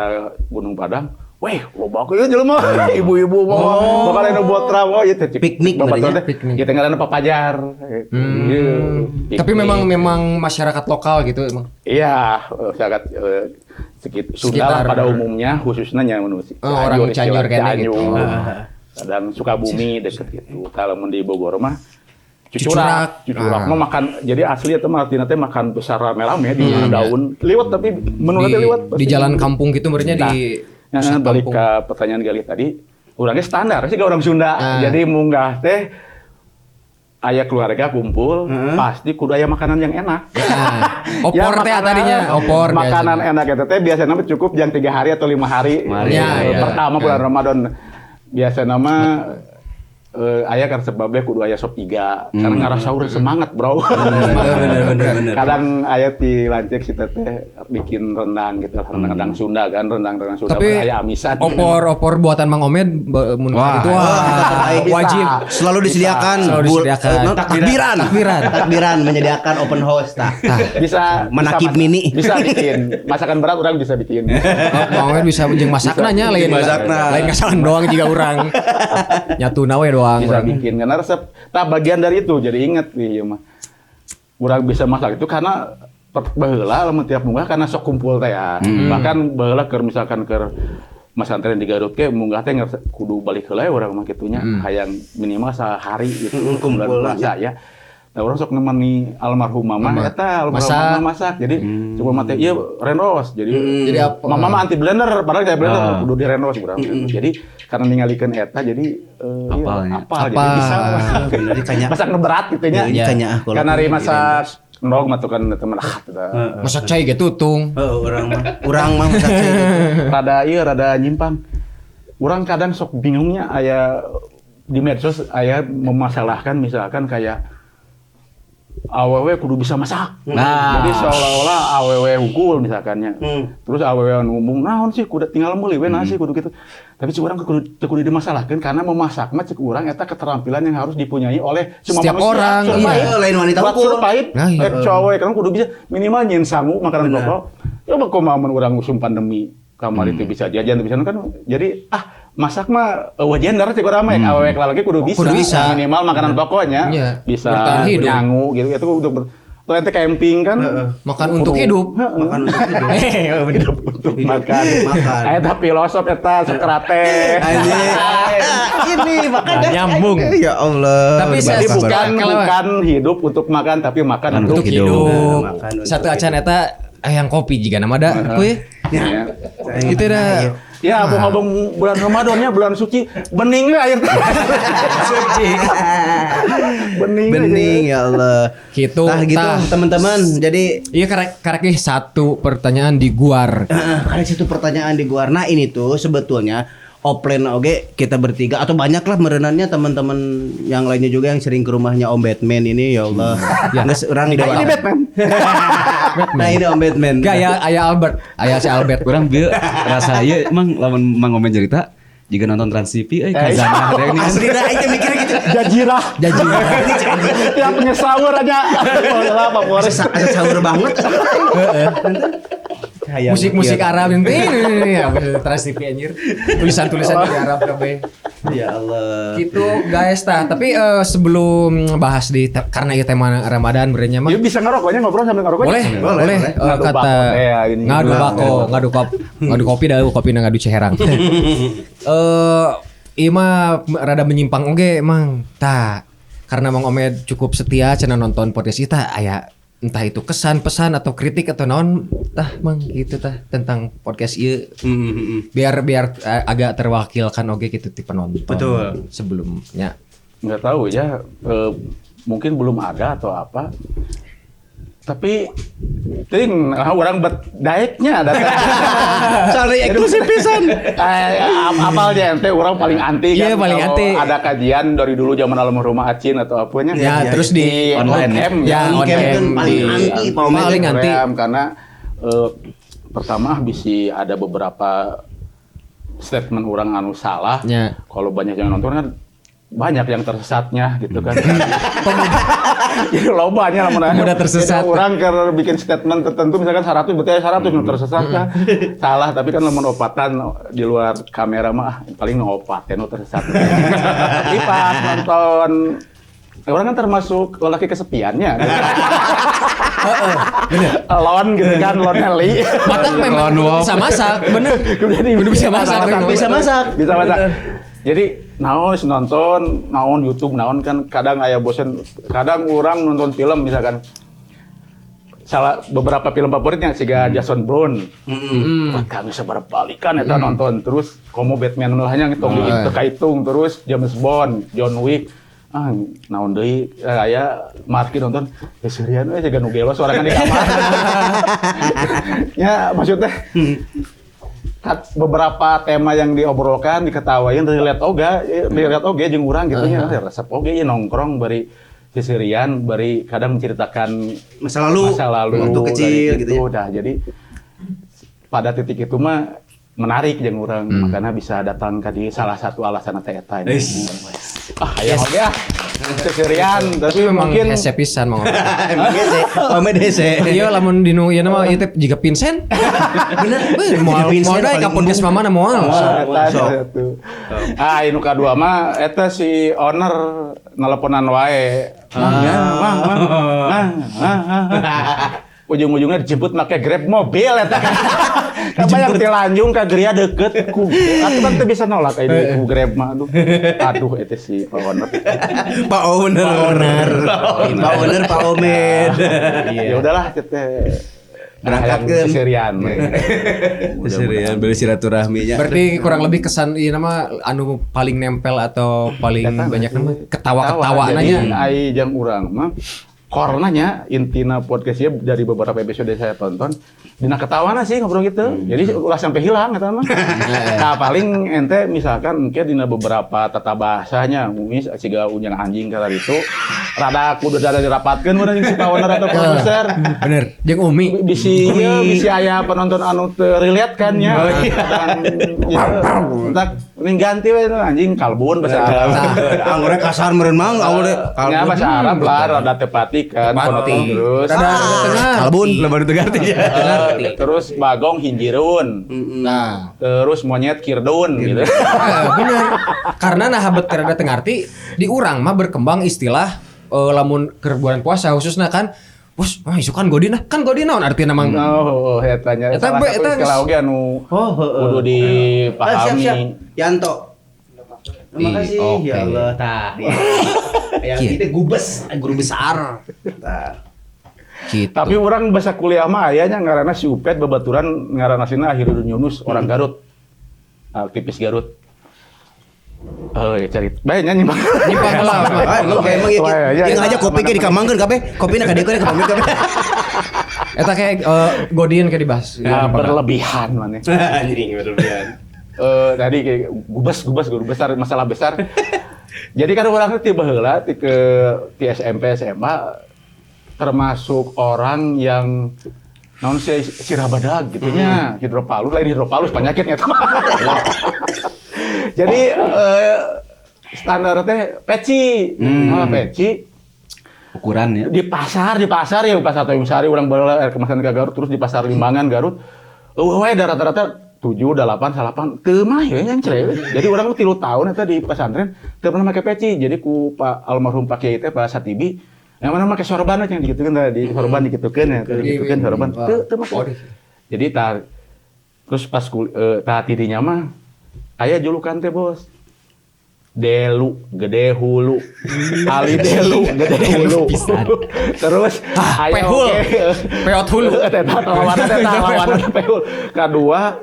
Gunung Padang. Weh, loba kieu jelema. Ibu-ibu mau bakal anu buat ram oh ieu teh piknik babatur teh. Ieu teh ngaranna Papajar. Tapi memang masyarakat lokal gitu emang. Iya, sangat Sunda pada umumnya khususnya yang menulis orang Cianjur kayaknya gitu. Kadang Sukabumi deket gitu. Kalau di Bogor mah Cucurak mah makan, jadi asli itu mah artinya teh makan besar rame-rame di daun liwat tapi menurutnya liwat di jalan kampung gitu berarti di balik ke pertanyaan Galih tadi orangnya standar sih orang Sunda jadi munggah teh aya keluarga kumpul pasti kudu aya makanan yang enak opor teh tadinya opor makanan enak itu teh biasanya cukup yang 3 hari atau 5 hari pertama bulan Ramadan biasa nama aya kan sebabnya kudu aya sop iga karena ngarah sahur semangat bro. Bener. Kadang aya ti lancek si teteh bikin rendang gitu rendang Sunda kan rendang Sunda aya amisan. Opor buatan Mang Omed itu wajib selalu disediakan. Takbiran menyediakan open house tak. Bisa menakib mini. Bisa bikin masakan berat orang bisa bikin. Mang Omed bisa jeung masakna nya lain ngasalan doang jiga urang. Nyatuna we doang. Bisa bikin karena resep bagian dari itu jadi inget nih mah urang bisa masak itu karena baheula lamun tiap munggah karena sok kumpul teh ya bahkan baheula keur misalkan keur masantren di Garut ke munggah teh kudu balik heula urang mah kitunya hayang minimal sehari gitu kumpul puasa ya. Nah, orang sok nemani almarhum mama eta almarhum masak. Jadi coba mate ieu renos. Jadi apa? Mama mah anti blender, padahal kayak blender kudu direnos urang. Jadi karena ningalikeun eta jadi apal jadi bisa jadi kanya masak berat gitu nya. Karena ari masak ndog mah tuh kan temen masak cai ge tutung. Urang mah masak cai rada nyimpang. Urang kadang sok bingungnya aya di medsos aya memasalahkan misalkan kayak awewe kudu bisa masak. Jadi seolah-olah awewe hukul misalkannya. Terus awewe ngomong naon sih kudu tinggal meuli we nasi kudu gitu. Tapi cik urang kudu dimasalahkeun karena memasak mah cik urang eta keterampilan yang harus dipunyai oleh semua setiap manusia. orang. Lain wanita ukur. Cowok kan kudu bisa minimal nyen sangu makanan pokok. Ya kumaha mun urang musim pandemi kamari teh bisa jajan bisa kan. Jadi masak mah wajian darah cek urang mah awewe lagi kudu bisa. Minimal makanan pokoknya bisa nyangu gitu itu untuk ente camping kan makan untuk hidup. Hidup untuk makan. Eta filosof eta Sokrates. Ini makanya nyambung. Ya Allah. Tapi bukan hidup untuk makan tapi makan untuk hidup. Satu acan eta yang kopi juga nama ada kuy. Itu dah. Ya, abang-abang bulan Ramadannya bulan suci, bening air suci. Bening ya Allah. Gitu. Nah gitu teman-teman. Jadi iya karek satu pertanyaan di guar. Karek satu pertanyaan di guar. Nah ini tuh sebetulnya offline oke kita bertiga atau banyak lah merenannya teman-teman yang lainnya juga yang sering ke rumahnya Om Batman ini ya Allah. Ya orang ini Batman. Nah ini Om Batman. Gak ayah Albert, ayah si Albert. Kurang bieu rasa ieu emang lamun Mang Omen cerita jika nonton Trans TV kazana ini aslinya aja mikir gitu. Jajirah. Yang punya sahur aja. Asa sahur banget. musik-musik Arab ini ya Trans TV anjir. Tulisan-tulisan di Arab kabeh. Ya Allah. Gitu guys tapi sebelum bahas karena ieu tema Ramadan berenya mah. Ya bisa ngerokoknya ngobrol sambil ngerokok. Boleh. Kata ngadu kopi dah kopi na ngadu ceherang. Ieu mah rada menyimpang oge emang tah. Karena Mang Omed cukup setia cenah nonton podcast kita aya entah itu kesan, pesan atau kritik atau naon tah Mang gitu tah tentang podcast ieu. Biar agak terwakilkan oge gitu ti penonton. Betul. Sebelumnya. Nggak tahu ya, mungkin belum ada atau apa. Tapi ting orang daeknya ada. Soalnya eksklusif pisan. Apalnya ente orang paling anti kan. Iya, paling kalau anti. Ada kajian dari dulu zaman almarhumah Acin atau apanya. Ya, terus di online ya, on on-cam paling anti, paling anti. Karena pertama bisa ada beberapa statement orang anu salah. Ya. Kalau banyak yang nonton kan banyak yang tersesatnya gitu kan. Jadi lobanya lah Pemuda tersesat. Orang kalau bikin statement tertentu misalkan 100 berarti 100 nu tersesat kan. Salah tapi kan lamun opatan di luar kamera mah paling nu opat nu tersesat. Tapi pas nonton orang kan termasuk lelaki kesepiannya. Alone gitu kan, lonely. Matak memang bisa masak, bener. Jadi bisa masak. Bisa masak. Jadi naon nonton, naon YouTube, naon kan kadang aya bosen. Kadang orang nonton film misalkan salah beberapa film favoritnya siga Jason Bourne. Kami sabar balikan eta nonton terus komo Batman lahnya ngitung hitung terus James Bond, John Wick. Naon deui aya marki nonton serian we jaga nu gelos sorangan di kamar. Ya maksudnya beberapa tema yang diobrolkan diketawain relate oge jeung urang gitu nya resep oge ya nongkrong bari sisirian bari kadang menceritakan masa lalu waktu kecil gitu ya. Udah jadi pada titik itu mah menarik jeung urang makanya bisa datang ke di salah satu alasan eta ini. Aya oge sisirian tapi mungkin hese pisan Mang Omed hese. Iya lamun dinu ieu mah ieu teh jiga Vincent. Bener. Moal dae ka podcast mamana moal. Inu kadua mah eta si owner nelponan wae. Ujung-ujungnya dijemput pakai Grab mobil eta. Kabayang ti Lanjung ka Gria deket ku. Atuh kan teu bisa nolak ini ku Grab mah aduh eta si Pak Owner. Pak Omed. Ya udahlah teh berangkat ke serian. Serian beli silaturahminya. Berarti kurang lebih kesan ieu nama anu paling nempel atau paling banyak nama ketawa-ketawa nanya. Ai jeung urang mah Koronanya intina podcastnya dari beberapa episode saya tonton dina ketawana sih ngobrol gitu. Jadi ulah sampai hilang eta mah. Nah, paling ente misalkan mungkin dina beberapa tata bahasanya mumis siga unjang anjing kala itu rada kudu rada dirapatkeun mun anjing si owner atau produser. Bener. Jeung Umi bisi aya penonton anu teu relate kan nya. Tak ganti we anjing kalbun bahasa Arab. Anggurnya kasar meureun mang anggurnya kalbun. Bahasa Arab lah rada tepati kan penonton terus. Kalbun lebar teu ngarti. Terus bagong hinjirun. Nah, terus monyet kirdun gitu. Bener. Karena nah habet kerada teu ngarti di urang mah berkembang istilah lamun keur bulan puasa khususna kan bos, isu kan godina naon artinya mang? Eta nya salah satu istilah oge anu kudu dipahami. Siap. Yanto. Terima kasih. Ya Allah, tah. Yang kita guru besar. Tah. Gitu. Tapi orang bahasa kuliah mah ayahnya ngaranna si Upet babaturan ngaranna sina Akhirudin Yunus orang Garut. Aktivis Garut. Cari bae nyanyi Bang. Nyimpang lah. Emang ieu ngajak kopi ke dikamangkeun kabeh. Kopina ka dieu ka pamit kabeh. Eta kayak godin ke dibahas. Berlebihan maneh. Anjing berlebihan. Tadi kayak guru besar masalah besar. Jadi kan orang tiba heula ti SMP SMA termasuk orang yang naon sirah badag gitu nya, hidropalus penyakitnya itu. Jadi standar teh peci. Peci ukuran ya. Di pasar ya pasar Tanjung Sari urang baheula kemasan ka Garut terus di pasar Limbangan Garut we rata-rata 7, 8 teu mah ya yang cerewet. Jadi orang 3 tahun eta di pesantren teu pernah make peci. Jadi ku Pak almarhum Pak Kiai teh Pak Satibi yang mana make sorban aja digitukeun di sorban digitukeun ya, digitukeun sorban. Teu make. Jadi terus pas tidinya mah aya julukan teh bos. Delu, gede hulu. Ali Delu, gede hulu. Terus aya Peot hulu. lawan pehul. Kadua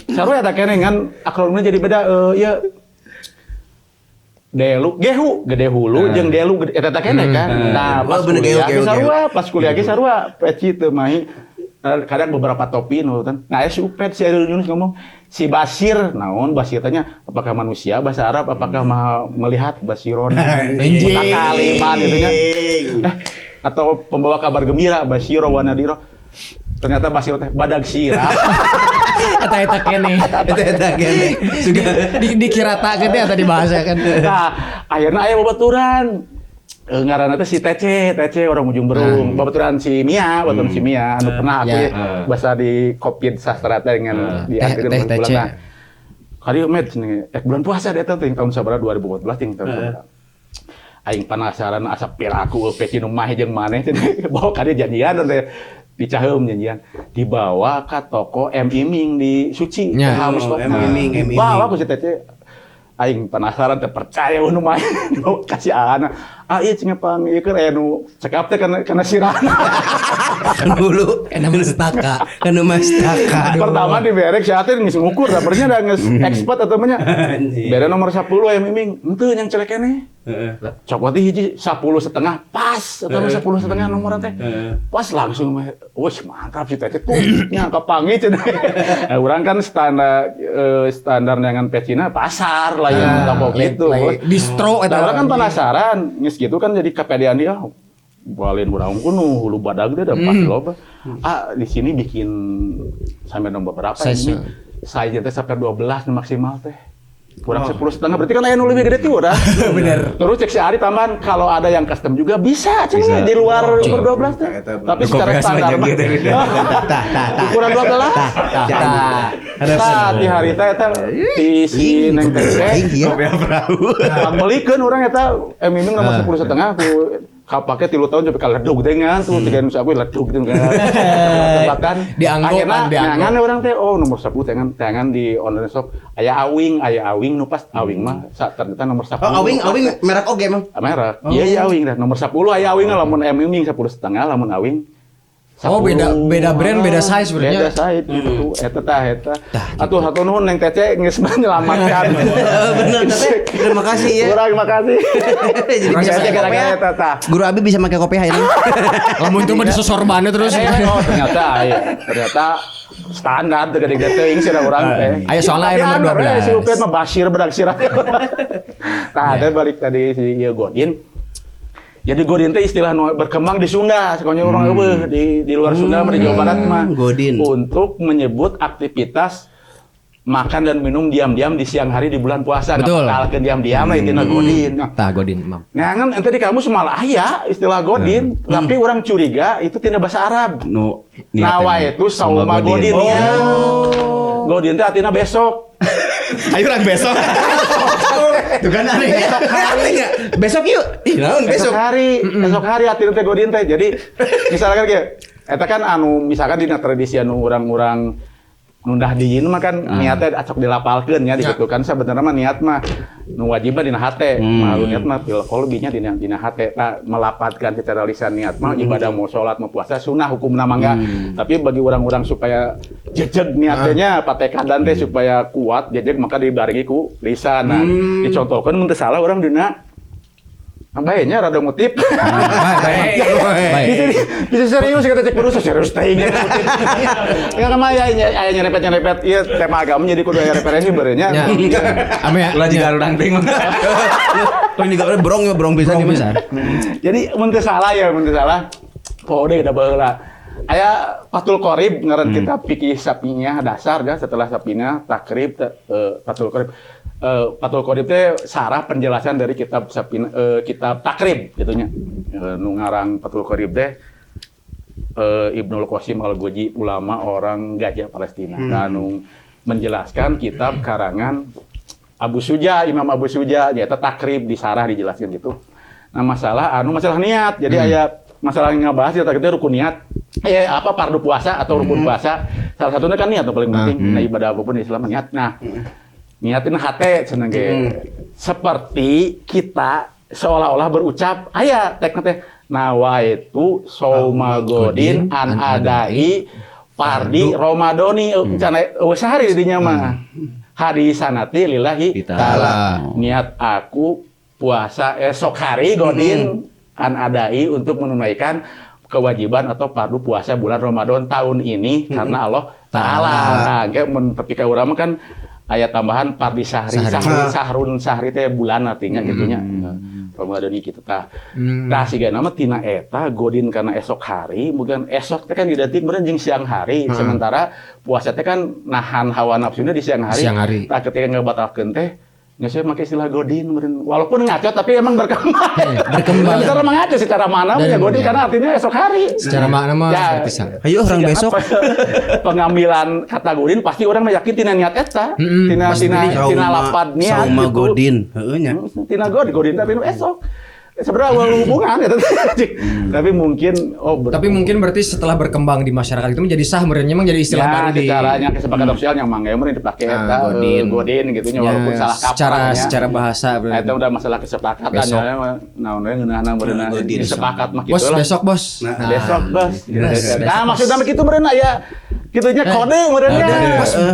sarua eta keneh ngan akronimnya jadi beda ieu Delu, gehu, gede hulu jeung Delu eta keneh kan. Nah, pas kuliah ge sarua peci teu mahi. Kadang beberapa topi nurutan. Nah, si Upet si Airul Yunus ngomong, si Basir, naon Basir tanya, apakah manusia bahasa Arab, apakah melihat Basiron, kalimat itunya, atau pembawa kabar gembira Basiro wa Nadiro. Ternyata Basir teh badag sirah. Eta kene. Juga dikirata gede atau dibahasa kan. Nah, akhirnya aya babaturan. Ngaranna teh si Tece orang Ujung Berung, babaturan si Mia, anu pernah aku bahasa di Kopid sastra teh dengan diantireun bulan. Kali met bulan puasa eta teh tahun sabaraha 2014 ting tahun. Aing penasaran asa piraku peci nu mah jeung maneh teh bawa ka dieu janjian teh dicaheum janjian dibawa ka toko M Iming di Suci Hamus Iming bawa ku si Tece. Aing penasaran teh percaya nu mah kasih ana. Ieu cenah pang ieu keur aya nu cekap teh kana sirahna. Kan dulu mastaka. Pertama di berek si Atin geus ngukur sabarnya da geus expert atau mah nya. Bere nomor 10 ya Miming. Henteu yang celek keneh. Cokot hiji 10,5 pas atau 10,5 nomor teh. Pas langsung mah wes mantap si Tete tuh nya kapangi cenah. Urang kan standar nyangan pecina pasar lah yang toko gitu. Distro eta. Urang kan penasaran, geus gitu kan jadi kepedean dia. Balen urang kuno hulu badag teh da pasti loba. Di sini bikin sampai nomor berapa ini? Size teh sampai 12 maksimal teh. Kurang 10,5 berarti kan aya nu leuwih gede ti urang. Bener. Terus cek si Ari tambahan kalau ada yang custom juga bisa cenah di luar umur 12 teh. Tapi secara standar mah ukuran 12. Di hari teh eta di si Neng Teh. Belikeun urang eta Miming nomor 10,5 ku kapake 3 tahun sampai kaledug teh ngan tuh tiga nu saku ledug gitu kan. Tebakan dianggokan orang teh nomor 10 tangan di online shop aya awing nu pas awing mah ternyata nomor 10. Awing merek oge emang. Merek. Iya awing dah nomor 10 aya awing lamun Miming 10,5 lamun awing. Beda brand, beda size sebenarnya. Beda size gitu. Eta. Atuh satu nuhun Neng Tece geus menyelamatkan. Bener Teh. Terima kasih ya. Terima kasih. Jadi bisa pakai kopiah. Guru Abi bisa pakai kopiah ini. Lamun itu mah disosorbannya terus. Ternyata standar gede-gede teuing sih urang teh. Aya soalnya aya nomor 12. Si Upet mah Basir bedak sirah. Tah ada balik tadi si Godin. Jadi Godin teh istilah berkembang di Sunda, sekonya orang di luar Sunda, di Jawa Barat mah. Godin. Untuk menyebut aktivitas makan dan minum diam-diam di siang hari di bulan puasa. Betul. Kalkeun diam-diam lah itu Godin. Tah Godin, Mam. Nah, kan ente di kamus malah aya istilah Godin, tapi orang curiga itu tina bahasa Arab. Nawa itu sauma Godin ya. Godin teh artinya besok. Ayo orang besok. Tuh kan aneh. Besok yuk. Naon besok? Besok hari artinya teh Godin teh. Jadi misalkan kieu, eta kan misalkan dina tradisi urang-urang nundah dijieun mah kan niatnya acok dilapalkeun nya gitu kan sebenarnya mah niat mah nu wajibna dina hate mah niat mah fil qalbinya dina hate melapatkan secara lisan niat mah ibadah mau salat mau puasa sunah hukumna mangga tapi bagi orang-orang supaya jejeg niatnya patekadan teh supaya kuat jejeg maka dibarengi ku lisan nah dicontohkeun mun teu salah urang dina baiknya rada ngutip. Baik. Bisa serius kita cek perlu serius teh. Ya mah aya nyerepet. Ieu tema agama jadi kudu aya referensi beureunya. Ame ya. Ulah jiga urang bingung. Tuh juga brong bisa di bisa. Jadi mun teu salah. Pode da baheula. Aya Fathul Qorib ngaran kitab fikih sapinya dasar ya setelah sapinya takrib Fathul Qorib. Fathul Qorib teh sarah penjelasan dari kitab kitab takrib gitunya. Nu ngarang Fathul Qorib teh Ibnul Qasim Al-Goji, ulama orang Gajah Palestina. Anu menjelaskan kitab karangan Abu Suja, Imam Abu Suja, nyata takrib di sarah dijelaskan gitu. Nah masalah niat. Jadi aya masalah yang ngebahas kita rukun niat. Apa fardu puasa atau rukun puasa. Salah satunya kan niat yang paling penting. Nah ibadah apapun di Islam niat. Nah niatin hate cenah ge. Seperti kita seolah-olah berucap aya tekna teh nawaitu sauma godin an adai fardi Ramadhani cenah sehari dinya mah. Hadisanati lillahi ta'ala. Niat aku puasa esok hari godin an adai untuk menunaikan kewajiban atau fardu puasa bulan Ramadan tahun ini karena Allah Ta'ala. Nah, ketika urang kan ayat tambahan fardi sahrun sahri teh bulan artinya gitunya. Ramadan ini kita tah. Tah siga nama tina eta godin karena esok hari, bukan esok teh kan identik meureun jeung siang hari. Sementara puasa teh kan nahan hawa nafsuna di siang hari. Tah ketika ngabatalkeun teh nggak saya pakai istilah godin, walaupun ngaco tapi emang berkembang. Berkembang. Secara mengaco, secara mana punya godin karena artinya esok hari. Secara makna mah seperti sana. Ayo orang besok. Pengambilan kata godin pasti orang yakin tina niat eta, tina lapad niat. Sauma godin, nya. Tina godin tapi esok. Sebenarnya hubungan ya, tapi mungkin tapi mungkin berarti setelah berkembang di masyarakat itu menjadi sah, memang jadi istilah baru di caranya kesepakatan sosial yang mangga meureun dipakai eta godin gitu nya walaupun salah kaprah secara bahasa berarti. Eta udah masalah kesepakatan ya naon we ngeunahna meureun sepakat mah kitu lah. Besok bos. Besok bos. Nah maksudna kitu meureun aya kitunya kode meureun nya.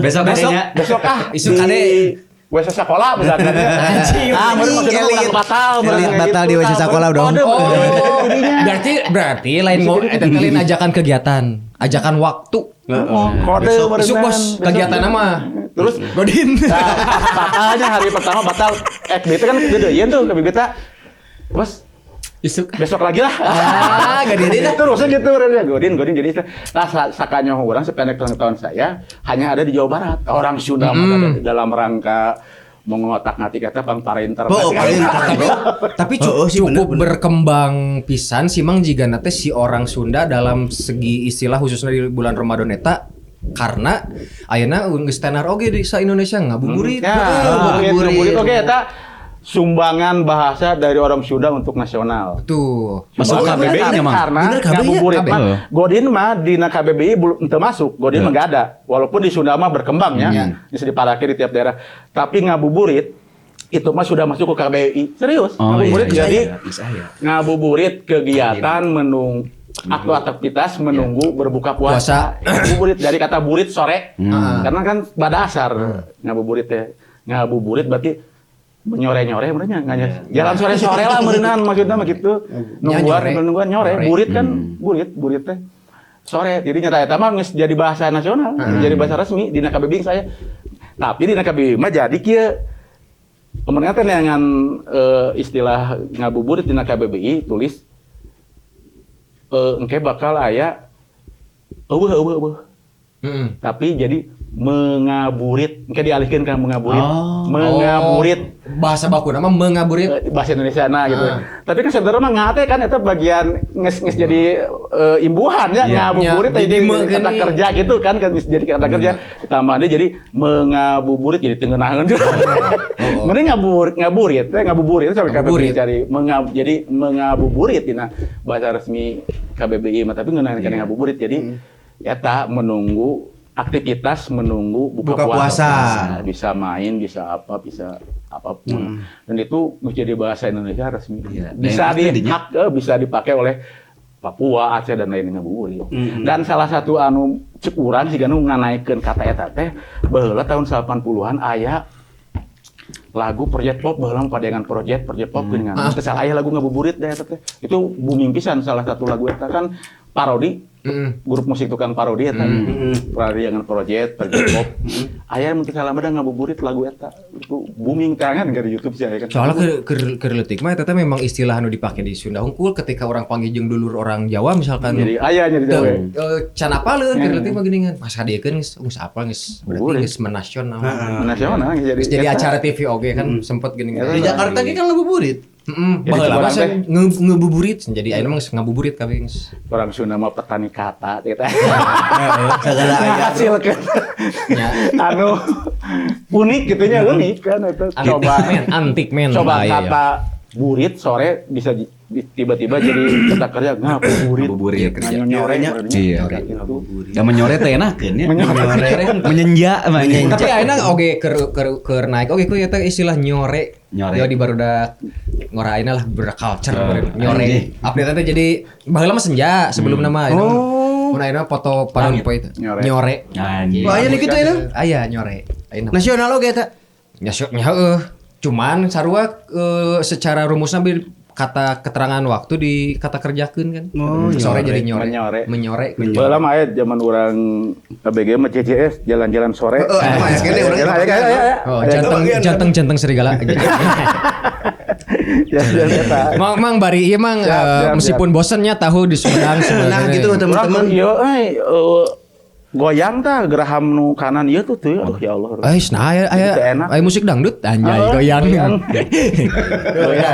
Besok isu kade WC sekolah misalkan. Maksudnya batal di WC sekolah dong. Berarti lain lain ajakan kegiatan, ajakan waktu. Kode besok bos, kegiatan nama. Terus godin. Batalnya hari pertama batal. Itu kan gedean tuh kebibita. Bos besok lagi lah. Godin terusnya gitu godin jadi sakanya orang sependek pengetahuan saya hanya ada di Jawa Barat. Orang Sunda dalam rangka mengotak-ngatik kata Bang Parinter. Tapi cukup berkembang pisan sih mang jiga nate si orang Sunda dalam segi istilah khususnya di bulan Ramadan eta karena ayeuna geus tenar oge di Indonesia ngabuburit. Ngabuburit oge eta sumbangan bahasa dari orang Sunda untuk nasional. Tuh. Masuk KBBI-nya mah. Karena ngabuburit mah godin mah dina KBBI belum teu masuk. Godin mah enggak ada. Walaupun di Sunda mah berkembang ya. Bisa diparakeun di tiap daerah. Tapi ngabuburit itu mah sudah masuk ke KBBI. Serius. Ngabuburit jadi ngabuburit kegiatan menunggu aktivitas menunggu berbuka puasa. Ngabuburit dari kata burit sore. Karena kan pada asar ngabuburit teh. Ngabuburit berarti nyore-nyore benernya jalan sore-sore lah merenang maksudnya mah gitu nungguan nyore burit kan burit teh sore jadi nyata eta mah geus jadi bahasa nasional jadi bahasa resmi dina KBBI saya tapi dina KBBI mah jadi kieu pemerintah teh dengan istilah ngabuburit dina KBBI tulis engke bakal aya eueuh tapi jadi mengaburit, mungkin dialihkan ke mengaburit, mengaburit. Bahasa baku nama mengaburit. Bahasa Indonesia nah gitu. Tapi kan sebenarnya mah ngate kan itu bagian nges jadi imbuhan ya ngabuburit jadi kata kerja gitu kan jadi kata kerja ditambahnya jadi mengabuburit jadi tengenahan. Mending ngabuburit sampai KBBI cari jadi mengabuburit dina bahasa resmi KBBI mah tapi ngeunahkeun ngabuburit jadi eta menunggu aktivitas menunggu buka puasa. Bisa main, bisa apa, bisa apapun. Dan itu menjadi bahasa Indonesia resmi. Bisa dipakai oleh Papua, Aceh dan lainnya ngabuburit. Dan salah satu anu cek urang siga nu nganaikeun kata eta teh baheula tahun 80-an aya lagu Project Pop baheula padegan Project Pop dengan kesal aya lagu ngabuburit teh eta teh. Itu booming pisan salah satu lagu eta kan parodi grup musik tukang parodi eta parodi dengan Project Pop aya mun teu salah mah ngabuburit lagu eta itu booming tangan di YouTube sih kan soalnya keur leutik mah eta memang istilah anu dipake di Sunda hungkul ketika orang panggil jeung dulur orang Jawa misalkan jadi aya nya di Jawa can apaleun keur leutik mah geuningan pas hadekeun geus apal geus berarti geus menasional jadi acara TV oge kan sempet geuning di Jakarta ge kan ngabuburit Baheula mah ngebuburit jadi ayeuna mah ngabuburit kabeh. Orang Sunda mah petani kata kita. Segala aya. Hasilkeun. Anu unik gitunya unik kan itu. Coba antik men. Coba kata burit sore bisa tiba-tiba jadi kata kerja ngabuburit kerja nyorenya. Iya. Ya menyore teh enakeun ya. Menyenja mah. Tapi ayeuna oge keur naik oge ku eta istilah nyore. Ya di barudak ngoraina lah barudak culture nyore. Update teh jadi baheula mah senja sebelum nama ayeuna. Mun ayeuna foto panon poe itu. Nyore. Wah, aya kitu ayeuna. Aya nyore. Ayeuna. Nasional oge eta. Nya heueuh. Cuman sarua secara rumusna kata keterangan waktu di kata kerjakeun kan. Sore jadi nyore. Menyore. Baheula mah aya zaman urang ABG mah CCS jalan-jalan sore. Janteng serigala. Mang bari ieu mang meskipun bosannya tahu di Sumedang Nah gitu teman-teman. Ieu goyang tah geraham nu kanan ieu tuh aduh ya Allah. Aya musik dangdut anjay goyang.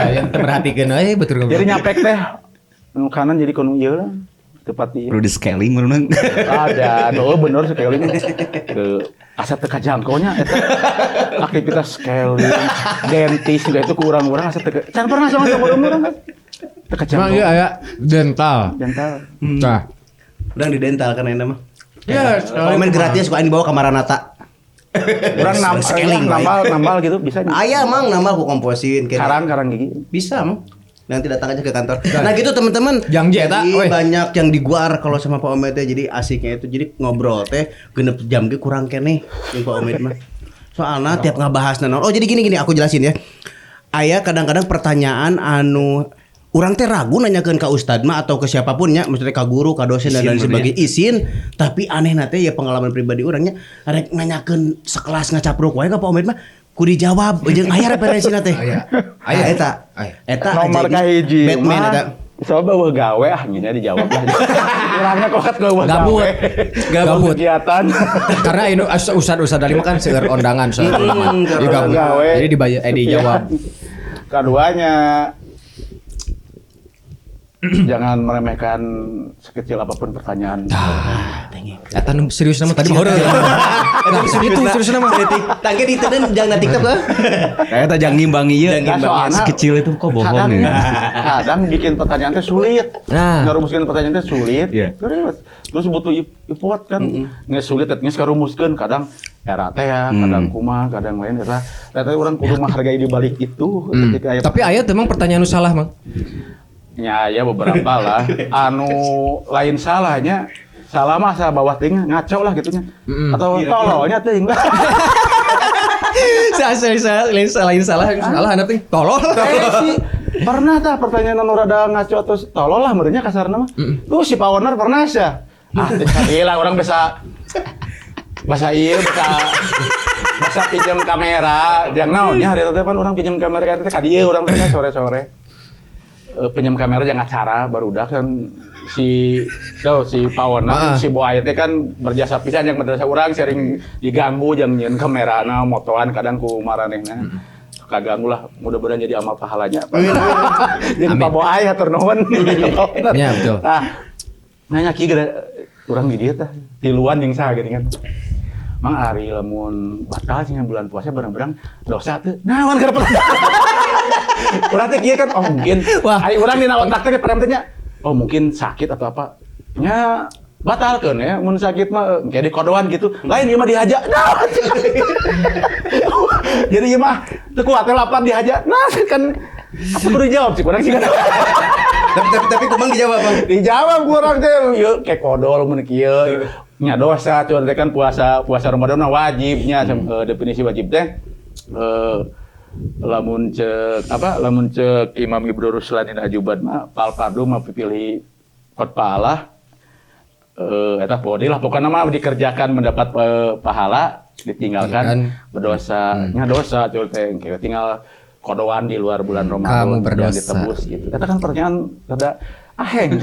Yang perhatikeun betul. Jadi nyapek teh nu kanan jadi kono ieu lah. Tepat ieu. Perlu di scaling menurut. Ada, bener scaling. Asa teu kajangkonya eta. Aktivitas scaling, dentis juga itu kurang-kurang asa teu. Can pernah sama urang kan. Teu kajangko. Emang ieu aya dental. Tah. Udah di dental kan enak mah. Ya, komen gratis kok dibawa ke Maranata. Urang nambal gitu bisa. Aya mang nambal ku komposin karang gigi. Bisa mang. Nanti datang aja ke kantor. Nah gitu teman-teman. Jadi banyak yang diguar kalau sama Pak Omet jadi asiknya itu jadi ngobrol teh genep jam ge kurang keneh jeung Pak Omet mah. Soalnya tiap ngabahas naon. Oh jadi gini aku jelasin ya. Aya kadang-kadang pertanyaan anu urang teh ragu nanyakeun ka ustad mah atau ke siapapun nya, maksudnya ka guru, ka dosen dan sebagainya izin, tapi aneh teh ya pengalaman pribadi urangnya rek nanyakeun sekelas ngacapruk wae ka Pak Omet mah ku dijawab jeung aya referensina teh. Aya eta nomor ka hiji Batman eta. Coba bawa gawe nya dijawab lah. Urangnya kok gawe gabut kegiatan. Karena ini ustad dari mah kan seueur ondangan soal gawe. Jadi dibayar dijawab. Keduanya jangan meremehkan sekecil apapun pertanyaan. Eta serius nama tadi mah horor. Itu serius nama. Tangke di tenen jangan TikTok lah. Kayak jangan ngimbangi ieu. Sekecil itu kok bohong ya. Kadang bikin pertanyaan teh sulit. Ngarumuskeun pertanyaan teh sulit. Terus butuh effort kan. Nges sulit nges karumuskeun kadang era teh ya, kadang kumaha, kadang lain eta. Eta urang kudu menghargai di balik itu ketika tapi aya teh mang pertanyaan nu salah mang. Ya beberapa lah. Anu lain salahnya salah mah sa bawah ting ngaco lah gitunya. Atau tololnya ting. Lain salah anak ting tolol. Pernah tah pertanyaan anu rada ngaco atau tolol lah merenya kasarna mah. Tuh si Pak Warner pernah sia. Lah orang bisa ieu bisa pinjam kamera. Jangan naonnya hari teh pan orang pinjam kamera teh ka dieu urang teh sore-sore. Pinjam kamera jangan acara barudak kan si Pawana si Boaya teh kan berjasa pisan yang madrasah urang sering diganggu jeung nyeun kamerana motoan kadang ku maranehna kaganggu lah mudah-mudahan jadi amal pahalanya jadi Pak Boaya hatur nuhun ya betul nanya kieu urang di dieu tah tiluan jeung saha geuningan Mang ari lamun batal cenah bulan puasa bareng-bareng dosa teu naon keur urang teh kieu kan mungkin ari urang dina otak teh paramtenya mungkin sakit atau apa nya batalkeun ya mun sakit mah kayak di kodoan gitu lain ieu mah dihaja jadi ieu mah teu kuat lapan dihaja nah kan apa kudu dijawab sih urang sih kan tapi kumang dijawab Bang dijawab urang teh ieu kayak kodol mun kieu nya dosa cuman teh kan puasa Ramadan wajibnya definisi wajib teh lamun cek Imam Ibnu Ruslan Ajuban mah pal fardu mah pilih pahala eta bodi lah pokoknya mah dikerjakan mendapat pahala ditinggalkan berdosa nya dosa cuman teh tinggal kodoan di luar bulan Ramadan yang ditebus gitu. Eta kan pertanyaan rada aheng.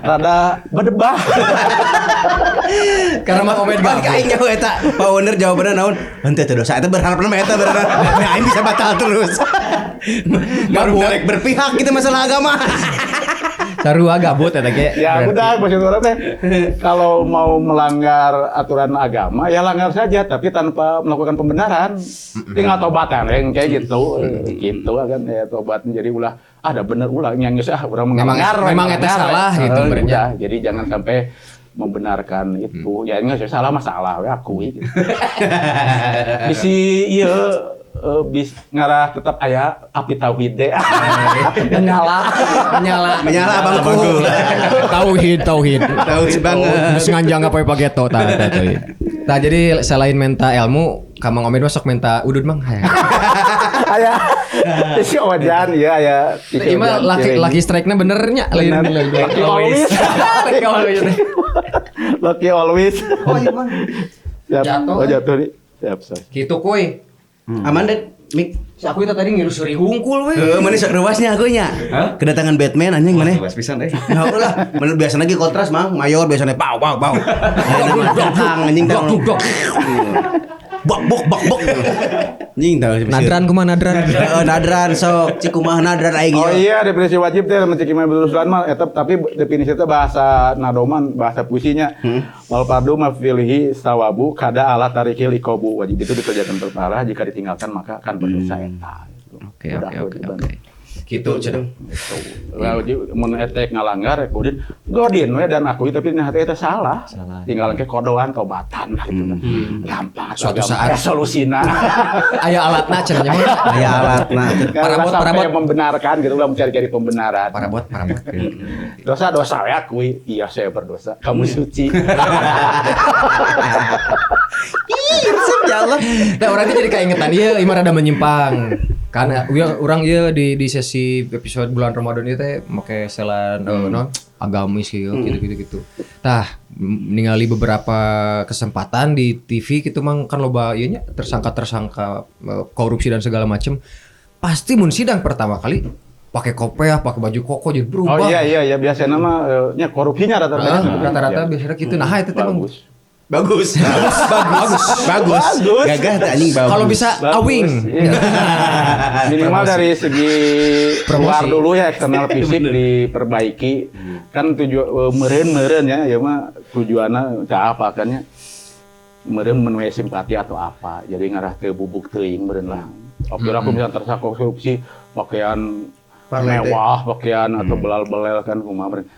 Rada bedebah. Karena Mang Omed Pan gabut. aing nyaho eta. Pak Owner jawabanna naon? Henteu teh dosa eta berharap mah eta beneran. Aing bisa batal terus. Baru rek berpihak gitu masalah agama. Sarua gabut eta ge. Ya berarti. udah maksud orang teh kalau mau melanggar aturan agama ya langgar saja tapi tanpa melakukan pembenaran. Tinggal tobatan yang kayak gitu. Gitu kan ya tobat jadi ulah ada bener ulah yang geus urang melanggar. Memang eta salah gitu Udah, berarti. jadi jangan sampai membenarkan itu. Ya enggak salah masalah we akui gitu. Bisi ieu bis ngarah tetap aya api tauhid deh. Menyala Abangku. Tauhid. Tauhid banget. Geus nganjang apa pageto tah tauhid. Nah, jadi selain menta ilmu, ka Mang Omed masuk menta udud Mang. Aya si Ojan ya aya. Ieu mah laki strike-na benernya lain Lucky always. Lucky always. Oh iya Mang. Jatuh. Jatuh nih. Siap, say. Kitu kuy. Aman deh, Mik. Si aku itu tadi ngirusuri hungkul we. Mana sok rewasnya aku nya. Kedatangan Batman anjing mana? Bebas pisan deh. Ya ulah, bener biasa lagi kontras Mang, mayor biasanya pau. Datang anjing tang. Bok. Anjing tahu. Nadran kumaha nadran? Nadran sok cikumaha nadran aing. Oh iya, definisi wajib teh mencik imam berusulan mah eta tapi definisi teh bahasa nadoman, bahasa puisinya. Wal fardu mafilihi sawabu kada ala tarikil ikobu. Wajib itu dikerjakan berparah jika ditinggalkan maka akan berdosa eta. Oke. Gitu cenah. Lalu mun etek ngalanggar kemudian godin we dan akui tapi nya hati eta salah. Tinggal ke kodoan tobatan gitu. Gampang Suatu saat. solusina. Aya alatna cenah mah. Aya alatna. Parabot membenarkan gitu ulah mencari-cari pembenaran. Parabot. Dosa we akui. Iya saya berdosa. Kamu suci. Ya Allah. Nah, orang itu jadi keingetan ieu imah rada menyimpang. Karena orang ieu di sesi episode bulan Ramadan ieu teh make selan non agamis gitu. Tah ningali beberapa kesempatan di TV gitu Mang kan loba ieu nya tersangka korupsi dan segala macem. Pasti mun sidang pertama kali pakai kopiah, pakai baju koko jadi berubah. Oh iya biasanya mah nya korupsinya Rata-rata biasanya gitu. Nah, itu teh Mang. Bagus. Gagah teh anjing bagus. Kalau bisa awing. Minimal dari segi luar Promosi. dulu ya eksternal fisik diperbaiki. Kan meureun ya mah tujuanna teh apa kan ya. Meureun menuai simpati atau apa. Jadi ngarah teu bubuk teuing meureun lah. Oke aku misalnya tersangka korupsi pakaian mewah, pakaian atau belal-belel kan kumaha meureun.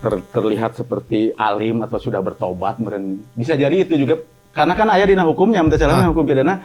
Terlihat seperti alim atau sudah bertobat meureun. Bisa jadi itu juga karena kan aya dina hukumnya teh salahna hukum pidana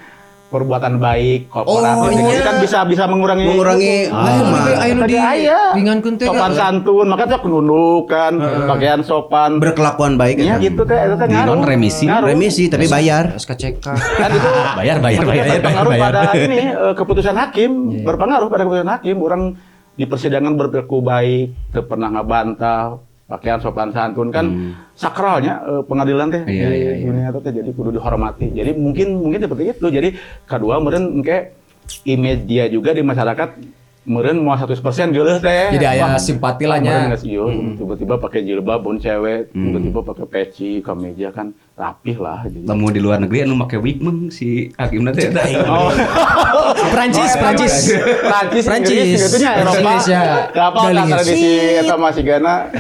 perbuatan baik kooperatif iya. kan bisa mengurangi Aya nu diringankeun teh. sopan santun maka teh nunduk kan pakaian sopan berkelakuan baik ya gitu teh eta teh ngaruh remisi tapi bayar. SKCK. kan itu Bayar. berpengaruh pada ini keputusan hakim berpengaruh pada keputusan hakim orang di persidangan berperilaku baik teu pernah ngabantah pakaian sopan santun kan sakralnya pengadilan teh dunia teh jadi kudu dihormati. Jadi mungkin seperti itu. Jadi kedua meureun engke image dia juga di masyarakat meureun moal 100% geuleuh teh. Jadi aya simpati lah nya. Tiba-tiba pakai jilbab pun cewek, tiba-tiba pakai peci, kemeja kan rapih lah jadi. Lamun di luar negeri anu make wig mah si hakimna teh eta. Oh. Prancis. Inggris gitu nya Eropa. Indonesia. Apa tradisi eta masih gana.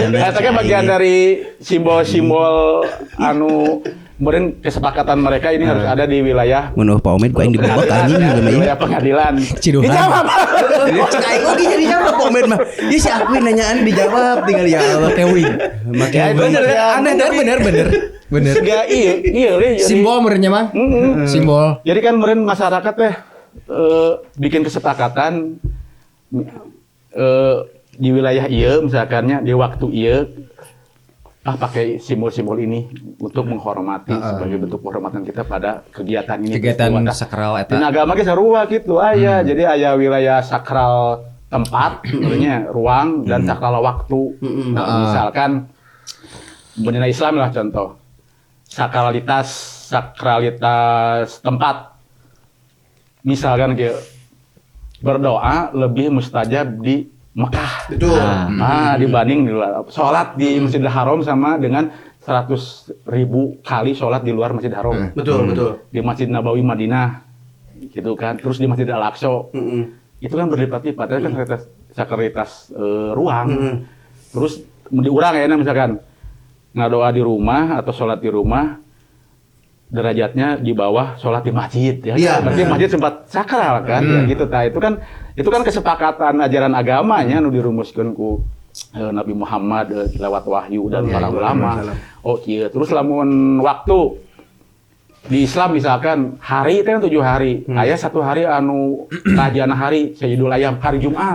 Eta kan bagian dari simbol-simbol anu kemudian kesepakatan mereka ini harus ada di wilayah Mun Pak Omed ku aing dibobok anjing wilayah pengadilan. Ciduhan. Dijawab. Cek aing oge jadi jawab Pak Omed mah. Ieu si aku nanyaan dijawab tinggal ya Allah tewing. Ya, bener ya. Aneh bener. Sega iya. Simbol merenya Mang. Simbol. Jadi kan meureun masyarakat teh bikin kesepakatan di wilayah ieu misalkannya di waktu ieu pakai simbol-simbol ini untuk menghormati sebagai bentuk penghormatan kita pada kegiatan ini. Kegiatan sakral eta. Di agama ge sarua gitu aya. Jadi aya wilayah sakral tempat, maksudnya ruang dan sakral waktu. Misalkan bendera Islam lah contoh. Sakralitas tempat. Misalkan berdoa lebih mustajab di Mekah. Betul. Dibanding di luar. Sholat di Masjidil Haram sama dengan 100.000 kali sholat di luar Masjidil Haram. Betul. Di Masjid Nabawi Madinah, gitu kan. Terus di Masjid Al-Aqsa, itu kan berlipat-lipat. Itu kan sakritas ruang. Terus diurang ya, misalkan ngadoa di rumah atau sholat di rumah, derajatnya di bawah sholat di masjid ya. Iya. Berarti masjid sempat sakral kan, ya gitu. Nah, itu kan kesepakatan ajaran agamanya nu dirumuskeun ku Nabi Muhammad lewat wahyu dan para ulama. Oh iya, terus lamun waktu di Islam misalkan hari itu kan 7 hari. Aya 1 hari anu rajana hari Sayyidul Ayyam, hari Jumat.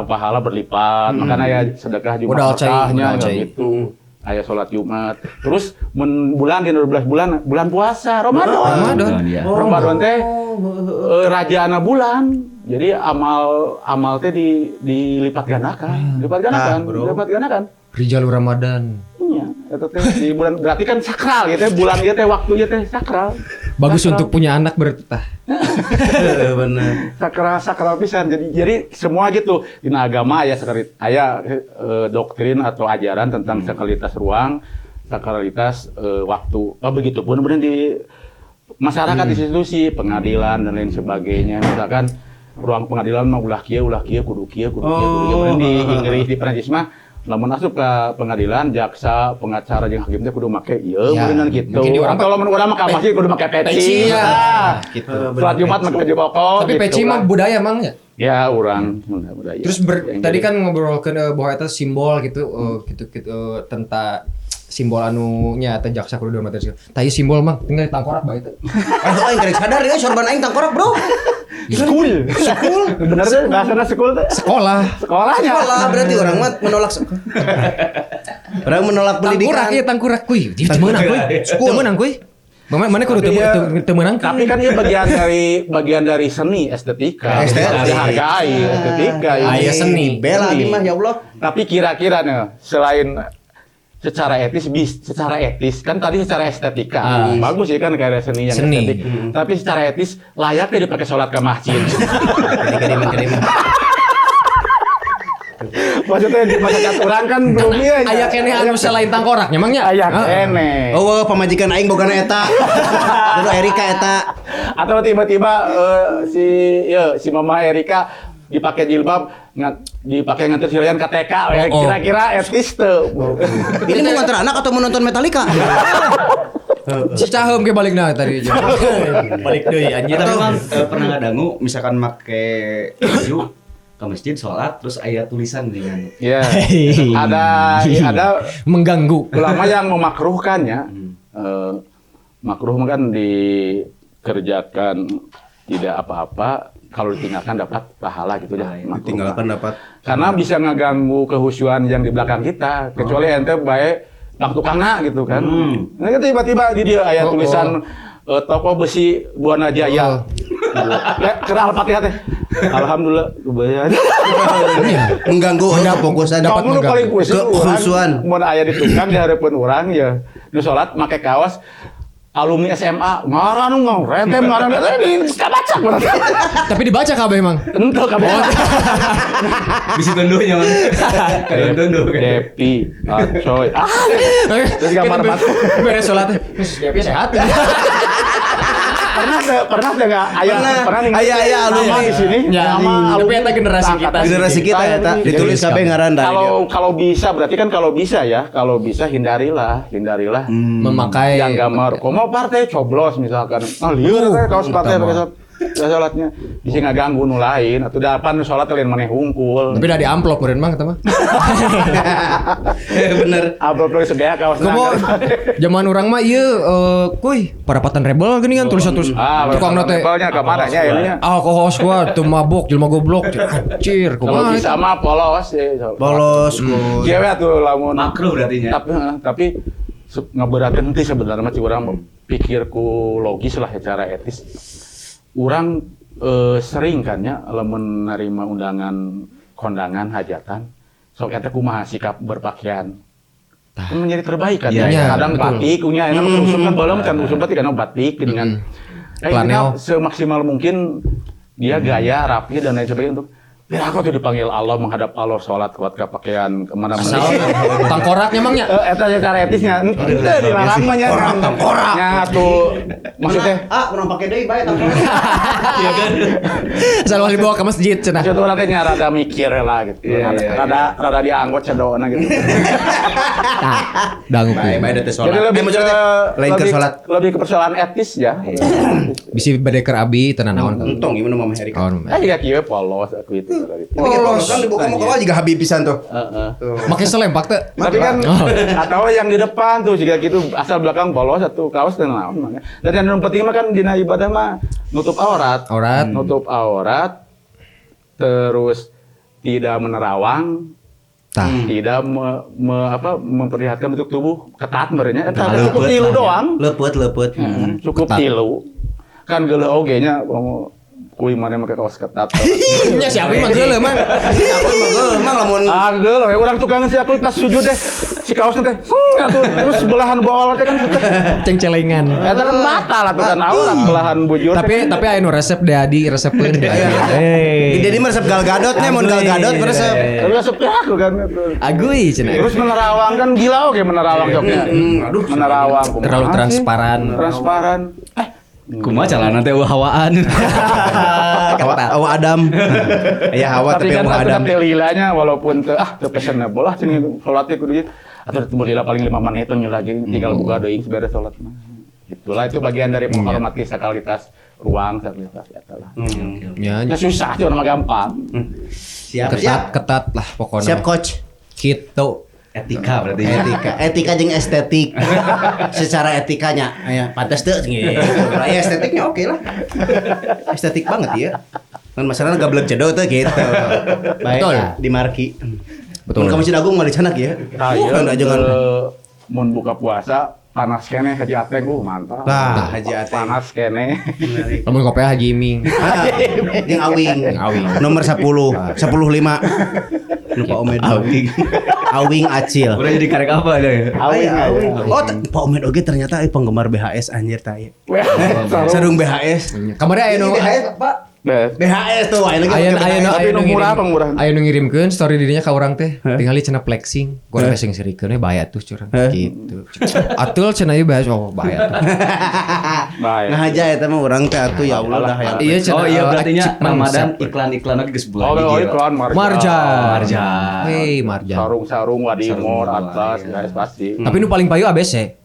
Pahala berlipat. Makanya ya sedekah Jumat berkahnya gitu. Aya sholat Jumat. Terus bulan di 12 bulan puasa Ramadan. Ramadan teh rajana bulan. Jadi amal teh dilipat gandakan. Dilipat gandakan. Rijalur Ramadan. Iya, eta teh di bulan berarti kan sakral gitu, bulan ieu teh waktunya teh sakral. Bagus untuk punya anak berarti. Bener. Sakral pisan. Jadi semua gitu. Di agama aya doktrin atau ajaran tentang sakralitas ruang, sakralitas waktu. Begitu pun kemudian di masyarakat, institusi, pengadilan dan lain sebagainya. Misalkan ruang pengadilan mah ulah kieu kudu kieu. Kemudian di Inggris, di Prancis mah lamun asup ka pengadilan, jaksa, pengacara jeung hakim teh kudu make ieu meureunnan kitu. Atau lamun urang mah ka masjid kudu make peci. Gitu. Salat Jumat make baju koko. Tapi peci mah budaya emang ya? Ya, urang budaya. Terus tadi kan ngobrolkeun bahwa eta simbol gitu tentang simbol anunya atau jaksa kudu dihormati. Tah ieu simbol mah tinggal tangkorak bae teh. Aing karek sadar ya sorban aing tangkorak, Bro. School. Bener sih bahasana school teh. Sekolahnya. Sekolah berarti orang mah menolak orang menolak pendidikan. Tangkurak kuy. Teu meunang kuy. Mana kudu teu meunang. Tapi kan ini bagian dari seni, estetika. Dihargai estetika. Aya seni. Bela abi mah ya Allah. Tapi kira-kira nih selain secara etis kan tadi secara estetika bagus ya kan kayak seni yang estetik, tapi secara etis layaknya dipakai sholat ke masjid. Kediman. Maksudnya di masyarakat orang kan belum iya. Aya keneh anu selain tangkorak emangnya? Aya keneh. Oh, pamajikan aing bogana eta. Kudu Erika eta. Atau tiba-tiba si Mama Erika dipakai jilbab, dipakai nganter sirayan KTK, ya kira-kira etis tuh. Ini mau nganter anak atau mau nonton Metallica? Si caheum ge balikna tadi. Balik deui anjir. Tapi memang pernah ngadangu misalkan make baju ke masjid sholat terus aya tulisan dengan ada mengganggu ulama yang memakruhkannya. Makruh kan dikerjakan tidak apa-apa, kalau ditinggalkan dapat pahala gitu ya. Ditinggalkan dapat. Karena bisa ngeganggu kehusyuan yang di belakang kita. Kecuali ente baik bang tukangna gitu kan. Nah, tiba-tiba di dia ayat tulisan toko besi Buana Jaya. Kira Al-Fatihah teh. Alhamdulillah kebayang. Mengganggu fokusan dapat kehusyuan. Mun aya di tukang di hareupeun urang ya. Nu salat make kaos alumni SMA ngaran retem ngaran ini baca. Tapi dibaca kabeh emang. Ento kabeh. Bisi tunduhnya man. Tunduh. Depi, coy. Terus gambar mata. Beres salat. Depi sehat. Pernah enggak aya alumni di sini? Nama tapi eta generasi kita eta ditulis kabeh ngaran dari. Kalau bisa berarti kan kalau bisa hindarilah memakai yang gambar komo partai coblos misalkan. Lieur kaos partai pakai salatnya bisa ngaganggu nu lain atuh dapan salat lain maneh hungkul. Tapi da di amplop meureun mah eta mah. Bener. Amplop lagi segaya kaos. Zaman urang mah ieu kuy parapatan rebel geuningan tulis-tulis. Tukang teh rebelnya ka mana nya ininya. Alkohol squad teu mabok jelema goblok. Anjir kumaha. Kalau bisa mah polos. Cewek atuh lamun makruh berarti nya. Tapi ngaberakeun teh sebenarnya mah urang pikirku logis lah secara etis. Urang sering kan ya lamun narima undangan kondangan hajatan sok eta kumaha sikap berpakaian kan menjadi terbaik kan ya. Kadang batik punya enak usum kan belum kan usum batik kan batik dengan planel semaksimal mungkin dia gaya rapi dan lain sebagainya untuk biar aku tuh dipanggil Allah menghadap Allah sholat kuat ke pakaian kemana-mana. Tangkoraknya emangnya. Eta ya cara etisnya. Itu dilarang mah nya. Tangkorak. Nya tuh maksudnya kurang pakai deui bae tangkorak. Iya kan? Selalu dibawa ke masjid cenah. itu nanti nya rada mikir lah gitu. Rada dianggot cedona gitu. Dangu. Bae teh Jadi salat. lebih Maksudnya lain ke salat. Lebih ke persoalan etis ya. Bisa badeker abi tenan naon. Untung ieu mah Erika. Juga kieu polos aku itu. Polos kan dibuka muka juga Habib pisan tuh. Make selempak teh. Tapi kan atau yang di depan tuh jika gitu asal belakang polos satu kaos dan naon mah. Dan yang penting mah kan dina ibadah mah nutup aurat. Nutup aurat terus tidak menerawang. Tidak memperlihatkan bentuk tubuh ketat merenya. Cukup tilu doang. Leupet. Cukup tilu. Kan geuleuh oge nya kuy mana make kaos ketat. Nya si abi mah geuleuh mah. Aku mah geumang lamun Geuleuh we urang tukang si aku pas sujud deh. Si kaosnya teh atuh terus belahan bawah teh kan Cengcelengan. eta kan mata lah tuh kan aurat belahan bujur. Tapi anu resep Adi resepkeun. di Dedi mah resep Gal Gadotnya mun Gal Gadot resep. Terus resep aku kan. Agui cenah. Terus menerawang kan gila oke menerawang joknya. Aduh, menerawang Terlalu transparan. Kumaha calana teh hawaan. Hawa Adam. Ya hawa tapi kan hawa Adam. tapi lilanya walaupun teu fashionable lah cenah salat teh kudu atuh teu lila paling 5 menit nya lagi tinggal buka deui beres salat mah. Itulah itu bagian dari menghormati sakalitas ruang sakalitas eta lah. Ya, Ya susah cuma mah gampang. ketat lah pokoknya. Siap coach. Gitu. Etika berarti. Etika jeung estetik. Secara etikanya aya pantes teu gitu. Ya estetiknya oke lah. Estetik banget ya. Kan masalahnya gablek cedo teh gitu. Baik. Betul. Di marki. Betul. Mun ka Masjid Agung mah dicanak ya. Jangan mun buka puasa panas kene haji ateng mantap. Lah, haji ateng. Panas kene. Lamun kopi Haji Iming. Yang awing. Nomor 10, 10.5. Lupa Omed. Awing Acil. Udah jadi karek apa deh? Awing. Oh, Pak Omed oge ternyata penggemar BHS anjir tah. Sarung BHS. Kamari aya nu BHS, Pak. BHS tuh aya aya nu murah pengmurah. Aya nu ngirimkeun story dirinya ka urang teh. Tingali cenah flexing. Gua flexing sirikeun we bahaya tuh curang gitu. Atul cenah ieu bahas bahaya tuh. Baik. Nah aja eta mah urang teh atuh ya Allah dah hayang. Iya cenah. Oh iya berarti nya achievement Ramadan set. iklan-iklan lagi geus bulan Oh, hiji. iklan Marjan. Iya. Marjan. Sarung-sarung Wadimor Atlas guys pasti. Tapi nu paling payu ABC.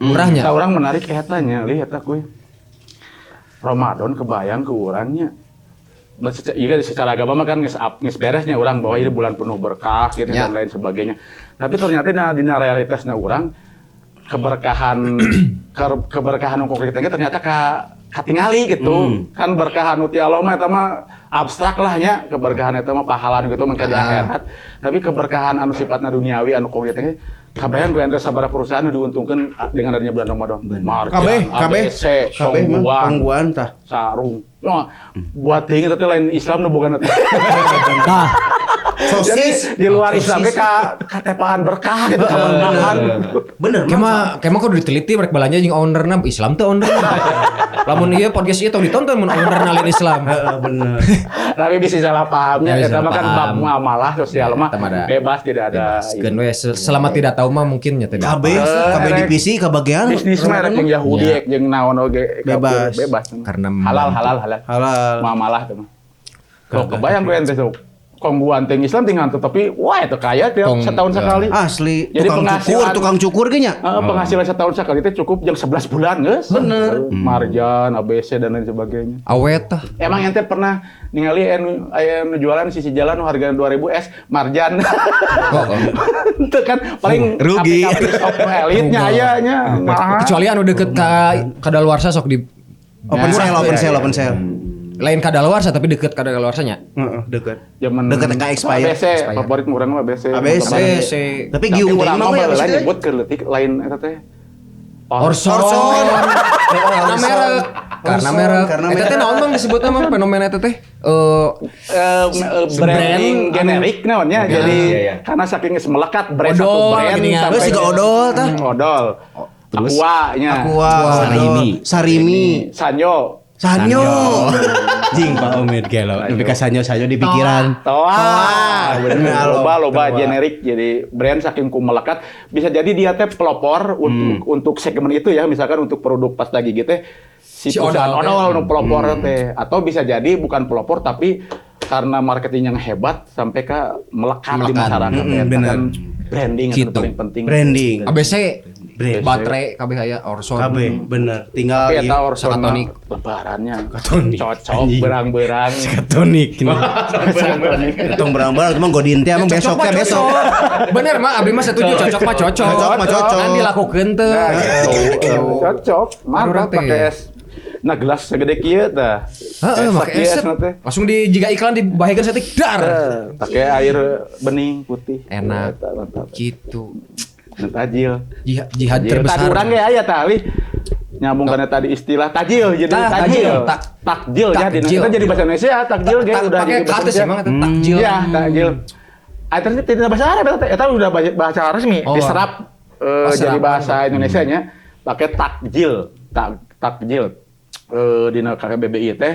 Murahnya. Nah, orang menarik etanya, lihat aku. Ramadan kebayang ke urangnya. Iya secara agama mah kan geus beresnya urang bahwa ini bulan penuh berkah gitu dan lain sebagainya. Tapi ternyata di realitasnya urang keberkahan keberkahan nu konkret ternyata katingali gitu. Kan berkahan nu ti Allah mah eta mah abstrak lah nya, keberkahan eta mah pahala gitu mangka di akhirat. Tapi keberkahan anu sifatna duniawi anu konkret teh kabayang gue anda sabaraha perusahaan nu diuntungkeun dengan adanya bulan Ramadan. Kabeh pangguan tah. Sarung. Buat tinggi tapi lain Islam nu boga nanti. Nah, Sosis Di luar Islam ge katepaan berkah gitu keberkahan. bener kema kudu diteliti mereka balanya jeung ownerna Islam teh ownerna. Lamun ieu podcast ieu tong ditonton mun ownerna lain Islam. bener. Tapi bisa salah pahamnya Ya, eta salah mah kan paham. bab muamalah sosial mah Ada. bebas tidak ada. Bebaskeun we selama tidak tahu mah mungkin nya teh. Kabeh divisi kabagian Bisnis mah rek jeung Yahudi Ya. jeung naon oge Bebas. Karena halal. halal. Muamalah tuh mah. Kok kebayang gue ente sok kongguan teng Islam tinggal tapi wah itu kaya tiap setahun sekali. Asli Jadi tukang cukur ge nya. Penghasilan setahun sekali itu cukup yang 11 bulan geus. Bener. Marjan, ABC dan lain sebagainya. awet tah. Emang ente pernah ningali aya nu jualan sisi jalan nu harga 2000 es marjan. Itu kan paling Rugi. kapitalis of elite-nya aya nya mahal. Kecuali anu deket ka daluarsa sok di Open sale. lain ka daluarsa tapi deket ka daluarsanya. Heeh, dekat. Zaman Deket ka expired. ABC, favorit urang mah ABC. ABC. Tapi Tapi giung teh urang mah mah ya lain nyebut ke leutik lain eta teh. Orson. Karena merek. Eta teh naon Bang disebutna Bang fenomena eta teh? Branding generik naonnya. Jadi karena saking geus melekat brand satu Odol, brand gini ya. Terus siga odol tah. Odol. Terus? Aqua nya. Aqua, Sarimi. Sarimi. Sanyo. Sanyo. Jing Pak Omid gelo. Nepi ka sanyo di pikiran. Toa, bener. Toa. Loba generik jadi brand saking ku melekat bisa jadi dia teh pelopor untuk segmen itu ya, misalkan untuk produk pasta gigi teh si perusahaan odol nu pelopor teh, atau bisa jadi bukan pelopor tapi karena marketing yang hebat sampai ke melekat di masyarakat ya. Bener. Branding itu Gitu. paling penting. Branding. ABC Brand. baterai kabeh aya Orson. KB bener. Tinggal Tapi eta Orson Sakatonik. lebarannya Sakatonik. cocok Anjing. berang-berang. Katonik. Tong berang-berang emang godin teh emang besok teh besok. Bener mah abdi mah setuju cocok mah cocok. Cocok mah cocok. Kan dilakukeun teu. Nah, gitu. Cocok. Mantap Orang teh. pakai es. Nah, gelas segede kieu tah. Heeh, make es. Langsung di jika iklan dibahekeun setik dar. Pakai air bening putih. Enak. Eta, mantap. Gitu. Nu tajil. Jihad terbesar. Tadi urang ge aya tah ali. Nyambung kana tadi istilah tajil jadi tajil. Takjil ya di Takjil. kita jadi bahasa Indonesia takjil ge udah pakai jadi bahasa kata sih emang itu takjil. Iya, takjil. Ternyata tidak bahasa Arab eta udah bahasa resmi Oh. diserap Serap. jadi bahasa Indonesianya pakai takjil. Takjil. Dina KBBI teh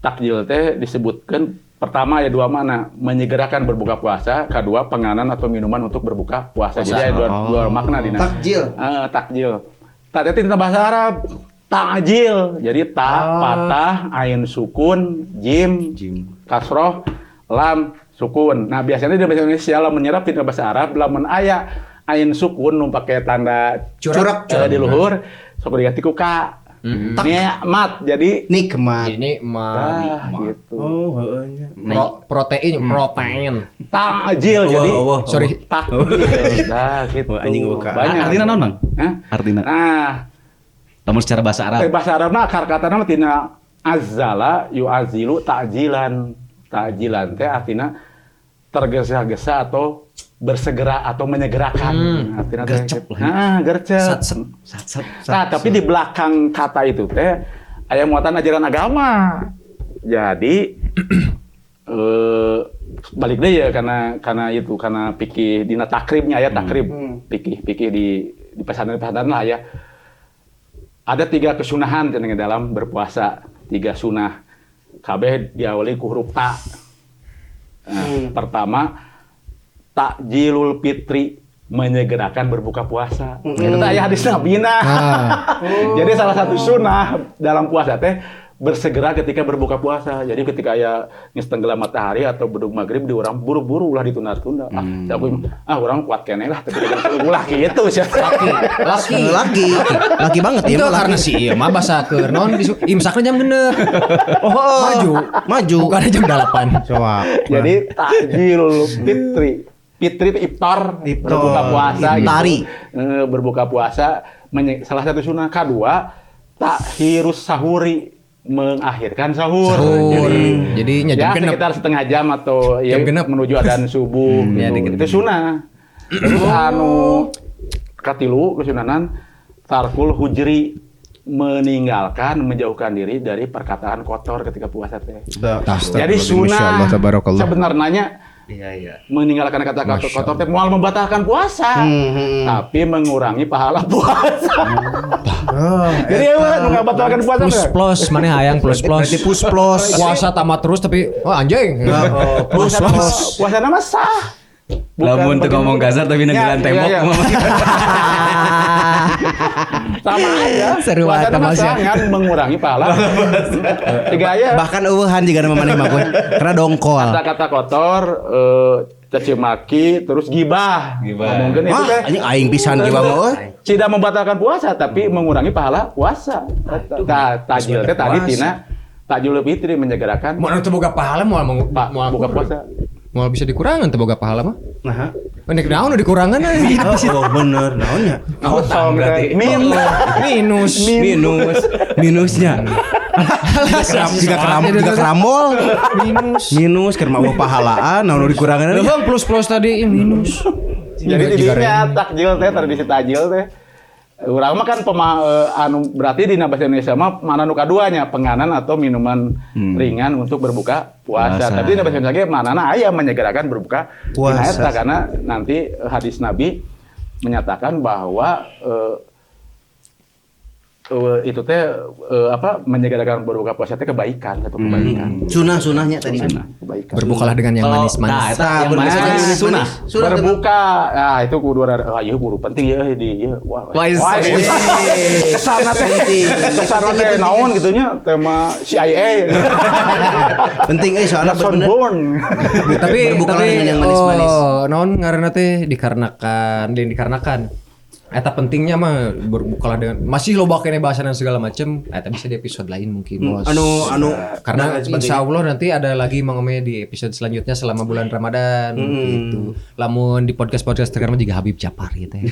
takjil teh disebutkan pertama ya dua mana menyegerakan berbuka puasa, kedua penganan atau minuman untuk berbuka puasa. Jadi ada dua makna dina. Takjil. Takjil. Tadi itu bahasa Arab. Takjil. Jadi patah, ain sukun, jim, kasroh, lam, sukun. Nah biasanya di bahasa Indonesia lamun menyerap di bahasa Arab, lamun aya ain sukun nu pakai tanda Curak. di luhur, sok diganti ku ka. Nikmat. Jadi Nikmat. Ini mah gitu. Oh, heeh. protein. Takjil jadi. Sorry. Takjil. Nah, gitu. Anjing buka. Banyak. Artinya naon, Bang? Hah? Artinya. Nah, Lamun secara bahasa Arab. bahasa Arabna akar-katana mah tina azzala yu'azilu ta'jilan. Ta'jilan teh artinya tergesa-gesa atau bersegera atau menyegerakan. Artinya teh Gercep gitu. Nah, gercep. Nah, tapi di belakang kata itu teh aya muatan ajaran agama. Jadi balik deh ya karena pikih dina takribnya ya takrib. Pikih di pesantren-pesantren lah ya. Ada 3 kesunahan cenah dalam berpuasa, 3 sunah. Kabeh diawali ku huruf ta. Nah, pertama takjilul fitri menyegerakan berbuka puasa. Itu teh aya hadis Nabina. Jadi salah satu sunnah dalam puasa teh bersegera ketika berbuka puasa. Jadi ketika aya geus tenggelam matahari atau bedug maghrib di urang buru-buru ulah ditunda-tunda. Urang kuat keneh lah tapi ulah kitu sia. Laki banget ya. Itu karena si ieu mah basa keur naon imsakna jam geneuh. Maju. Bukan jam 8. Coba. Jadi takjilul fitri. Fitri itu iftar, berbuka puasa Iftari. gitu. Berbuka puasa salah satu sunnah. Kedua, takhirus sahuri, mengakhirkan sahur. Jadi Ya jam genep. sekitar setengah jam atau ya Jam genep. menuju adzan subuh gitu. Itu sunnah. Terus katilu kesunanan tarkul hujri, meninggalkan menjauhkan diri dari perkataan kotor ketika puasa teh. Jadi sunnah sebenarnya meninggalkan kata-kata kotor teh moal membatalkan puasa, tapi mengurangi pahala puasa. Jadi nu ngabatalkan puasa Plus mana hayang plus. Berarti plus. Puasa tamat terus tapi anjing. puasa nama sah. Lamun teu ngomong kasar tapi nenggelan tembok. Sama aja. Seru Puasa banget nama Mas, sah ya. kan mengurangi pahala. Tiga aya. Bahkan eueuhan juga nama maneh mah gue. Karena dongkol. Kata-kata kotor, caci maki, terus gibah. Mungkin itu teh Anjing aing pisan ge mah. tidak membatalkan puasa tapi mengurangi pahala puasa. Tajil teh tadi tina takjil fitri menyegerakan Mau teu boga pahala moal buka puasa. Moal bisa dikurangan teu boga pahala mah. Nah. Pendek naon nu dikurangan Oh bener, naonnya? Kosong berarti. Minusnya. Jika keramol. Minus keur mah pahalaan, naon dikurangan? Leuweung plus tadi minus. Jadi didinya takjil teh tradisi takjil teh. Urang mah kan berarti di bahasa Indonesia mah mana nu kaduanya penganan atau minuman ringan untuk berbuka puasa. Tapi di bahasa Indonesia manana aya menyegerakan berbuka puasa karena nanti hadis Nabi menyatakan bahwa itu teh menyegerakan berbuka puasa teh kebaikan satu kebaikan. Sunah-sunahnya tadi. Kebaikan. Berbukalah dengan yang manis-manis. Nah, yang manis sunah. Berbuka, itu kudu ada, ieu kudu penting ya di ieu. Wah, kesana teh naon gitunya tema CIA. Penting soalnya bener. Tapi Berbukalah dengan yang manis-manis. Naon ngaranna teh dikarenakan eta pentingnya mah berbukalah dengan masih loba kene bahasan dan segala macem. Eta bisa di episode lain mungkin bos. Karena insya Allah nanti ada lagi mangome di episode selanjutnya selama bulan Ramadan gitu. Lamun di podcast sekarang juga Habib Japar gitu ya.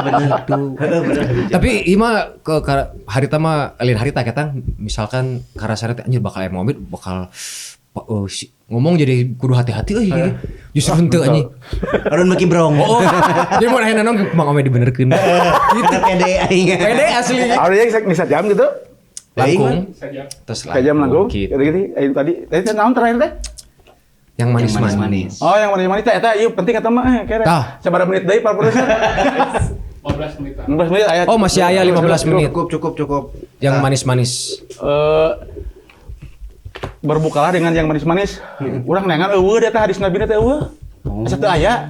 Bener. Tapi ima ke harita mah lain harita ketang misalkan karasana teh anjir bakal Muhammad bakal ngomong jadi kudu hati-hati euy. Justru henteu anjing. Aron maki brong. Jadi mau nanya nong Mang Ome dibenerkeun. Gitu pede aing. Pede asli. Ada yang bisa jam gitu. Langkung. Terus Sejam langkung. Gitu. Tadi naon terakhir teh? Yang manis-manis. Oh, yang manis-manis teh eta ieu penting kata mah kere. Sabaraha menit deui Pak Produser? 15 menit aya. Oh, masih aya 15 menit. Cukup. Yang manis-manis. Berbukalah dengan yang manis-manis. Urang nengan eueuh eta hadis Nabi teh eueuh. Asa teu aya.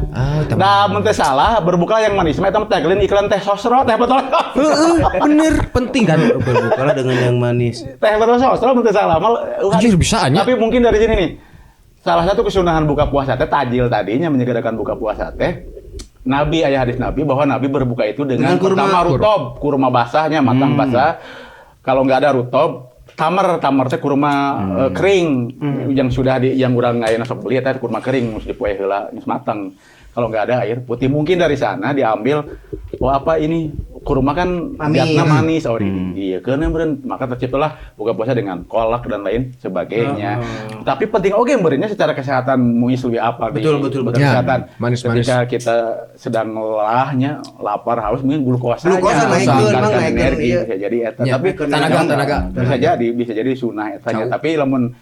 Da mun teh salah berbukalah yang manis mah eta mah tagline iklan teh sosro teh botol. Bener, penting kan Berbukalah dengan yang manis. Teh botol sosro mun teh salah mal. Anjir bisa anya. Tapi mungkin dari sini nih. Salah satu kesunahan buka puasa teh tajil tadinya menyegerakan buka puasa teh. Nabi aya hadis Nabi bahwa Nabi berbuka itu dengan pertama rutob, kurma basahnya matang basah. Kalau enggak ada rutob tamar teh kurma kering yang sudah yang urang ayeuna sok beli eta kurma kering mesti dipoe heula geus matang. Kalau enggak ada air putih mungkin dari sana diambil apa ini kurma kan diatna manis iya keuna meureun maka terciptalah buka puasa dengan kolak dan lain sebagainya. Tapi penting oge meureunnya secara kesehatan muis lebih apa betul kesehatan. Manis-manis. Ketika kita sedang lelahnya lapar haus mungkin glukosa naikkeun energi bisa jadi eta tapi tenaga bisa jadi sunah etanya tapi lamun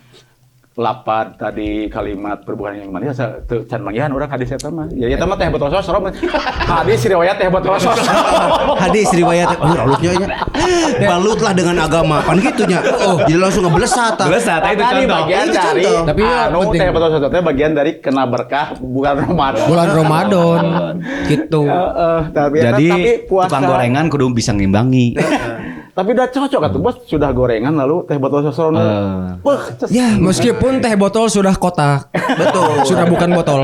lapar tadi kalimat perbuatan yang manis teu can manggihan urang hadis eta mah. Jadi eta mah teh botol sosro hadis riwayat teh botol sosro. Hadis riwayat alutnya nya. Balutlah dengan agama kan gitunya. Jadi langsung ngeblesat. Belesat itu contoh. Bagian dari tapi teh botol sosro teh bagian dari kena berkah bulan Ramadan. Gitu. Jadi tukang gorengan kudu bisa ngimbangi. Tapi udah cocok atuh bos sudah gorengan lalu teh botol sosro. Ya meskipun teh botol sudah kotak. Betul. Sudah bukan botol.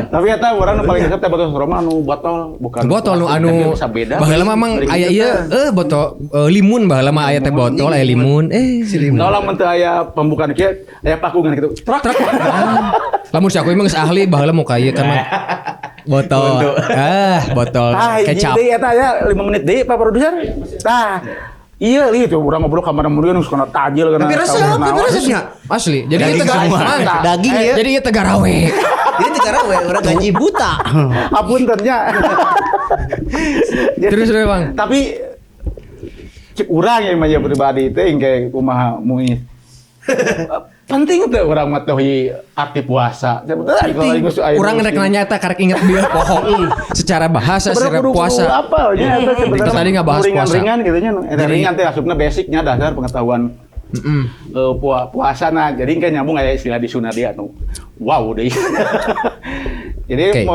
Tapi eta urang paling resep teh botol sosro mah anu botol bukan. Botol nu anu baheula memang aya ieu botol limun baheula mah aya teh botol aya limun. Tolong mun teu aya pembukaan kieu aya pakungan gitu. Trak. Lamun si aku emang geus ahli baheula mau ka ieu kan mah. Botol. Botol kecap. Iya, eta ya 5 menit deui Pak Produser. Tah. Iya, itu urang ngobrol ka mana-mana geus kana tajil kana. Tapi resepnya asli. Jadi kita daging ya. Jadi kita garawe. Jadi garawe urang gaji buta. Hapuntennya. Terus Bang. Tapi cek urang yang mah pribadi teh engke kumaha muis. Penting teh urang matohi arti puasa. Urang rek nanya eta karek inget dia pohon. Secara bahasa secara puasa. Apa nya eta sebenarnya. Tadi enggak bahas puasa. Ringan gitu nya. Eta ringan teh asupna basicnya dasar pengetahuan puasa nah. Jadi kan nyambung aya istilah di sunah dia anu. Wow deui. Jadi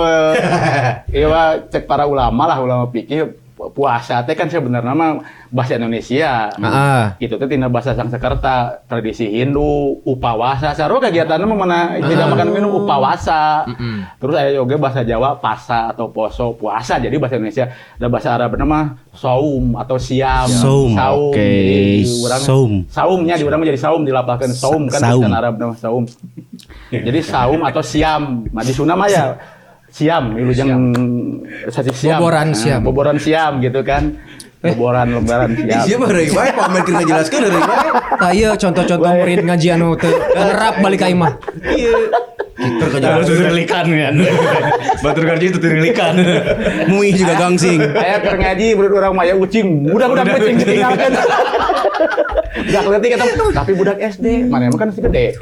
ieu cek para ulama fikih puasa teh kan sebenarnya mah bahasa Indonesia. Itu teh tina bahasa Sanskerta, tradisi Hindu, upawasa. Sarua kegiatanna mah mana tidak makan minum upawasa. Terus aya juga bahasa Jawa pasa atau poso, puasa. Jadi bahasa Indonesia dan bahasa Arab mah saum atau siam. Saum. Oke. Saumnya di urang jadi saum dilapalkeun saum kan bahasa Arab nama saum. Jadi saum atau siam. Nah di Sunda mah ya siam, wilujeng siam. Boboran siam gitu kan. Boboran lembaran siam. Iya mah deui bae pamer keur ngajelaskeun deui bae. Tah ieu contoh-contoh murid ngaji anu teu nerap balik ka imah. Iya. Kitu Tuturilikan kan. Batur kerja tuturilikan. Muih juga gangsing. Aya keur ngaji murid urang mah aya ucing. Budak-budak ucing tinggalkeun. Budak leutik eta tapi budak SD. Mana emang kan si gede.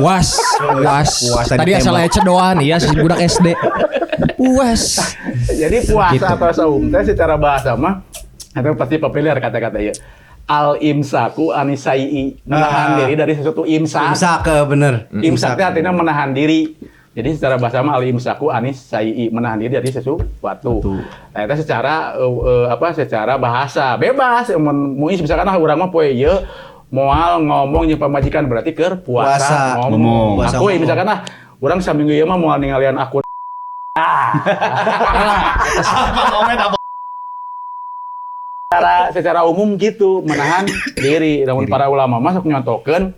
Uas. Tadi asal aya cedoan iya si budak SD. Uas. Jadi puasa atau saum teh secara bahasa mah Itu pasti populer kata-kata ya. Al imsaku anisai, menahan diri dari sesuatu imsak. Imsak bener. Imsak itu artinya menahan diri. Jadi secara bahasa mah al imsaku anisai, menahan diri dari sesuatu. Nah, itu secara secara bahasa bebas. Muis misalkan urang mah poe ieu moal ngomong jeung pamajikan berarti keur puasa ngomong. Puasa Aku misalkan urang saminggu ieu mah moal ningalian aku. Secara umum gitu menahan diri. Namun para ulama masuk nyontokeun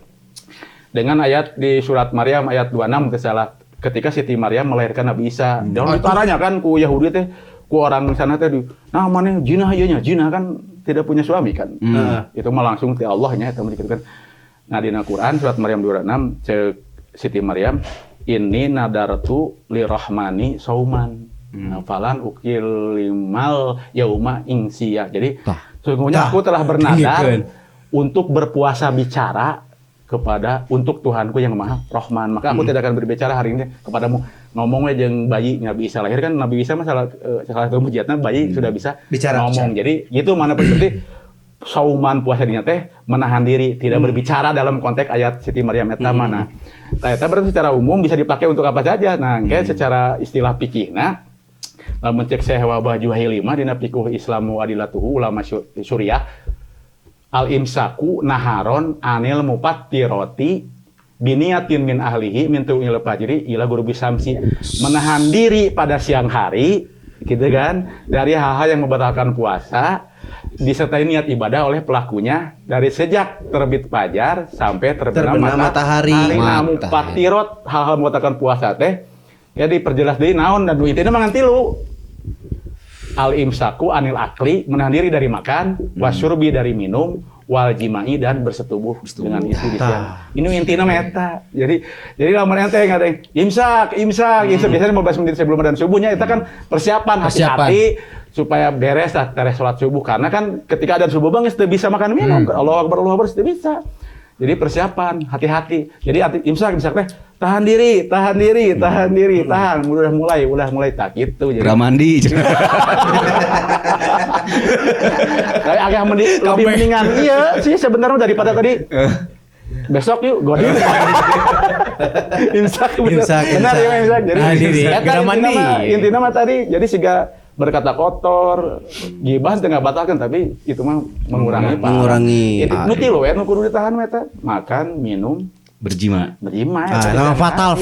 dengan ayat di surat Maryam ayat 26 kesalah ketika Siti Maryam melahirkan Nabi Isa. Dan ditaranya kan ku Yahudi teh ku orang sana teh nah maneh jinah ieu nya jinah kan tidak punya suami kan. Itu mah langsung ti Allahnya eta dikatakan. Nah dina Quran surat Maryam 26 cek Siti Maryam ini nadartu lirahmani sauman. Falan ukil limal yauma ingsia. Jadi sesungguhnya aku telah bernadar untuk berpuasa bicara untuk Tuhanku yang Maha Rahman. Maka aku tidak akan berbicara hari ini kepadamu. Ngomongnya jeung bayi Nabi Isa lahir kan Nabi Isa masalah satu mujizatna bayi sudah bisa bicara, ngomong. Jadi gitu mana berarti sauman puasa dinya teh menahan diri, tidak berbicara dalam konteks ayat Siti Maryam eta mana. Eta berarti secara umum bisa dipakai untuk apa saja. Nah, kayak secara istilah fikihna mencek wabah juhai 5 dina fiqh Islamu adilatuhu ulama syuriah al imsaku naharon anil mufattirati biniyatin min ahlihi min tu'il fajri ila gurubi samsi, menahan diri pada siang hari gitu kan dari hal-hal yang membatalkan puasa disertai niat ibadah oleh pelakunya dari sejak terbit fajar sampai terbenam matahari. Nah, mufattirat hal-hal membatalkan puasa teh ya diperjelas deui naon dan intina mangan tilu. Al imsaku anil akli menahan diri dari makan, wasyurbi dari minum, wal jimai dan bersetubuh dengan istri di siang. Ini intina meta. Jadi lamun ente ngadeng imsak biasanya 15 menit sebelum adzan subuhnya itu kan persiapan hati-hati supaya beres teres salat subuh karena kan ketika adzan subuh bang teu bisa makan minum. Allahu akbar teu bisa. Jadi persiapan, hati-hati. Jadi imsak teh tahan diri, udah mulai tak gitu. Jadi mandi. Tapi agak lebih mendingan iya sih sebenarnya daripada tadi. Besok yuk godin. Imsak benar ya imsak. Jadi intinya mah tadi jadi siga berkata kotor, gibah tengah batalkan tapi itu mah mengurangi. Nu tilu we nu kudu ditahan meta, makan, minum, berjima. Nah, fatal.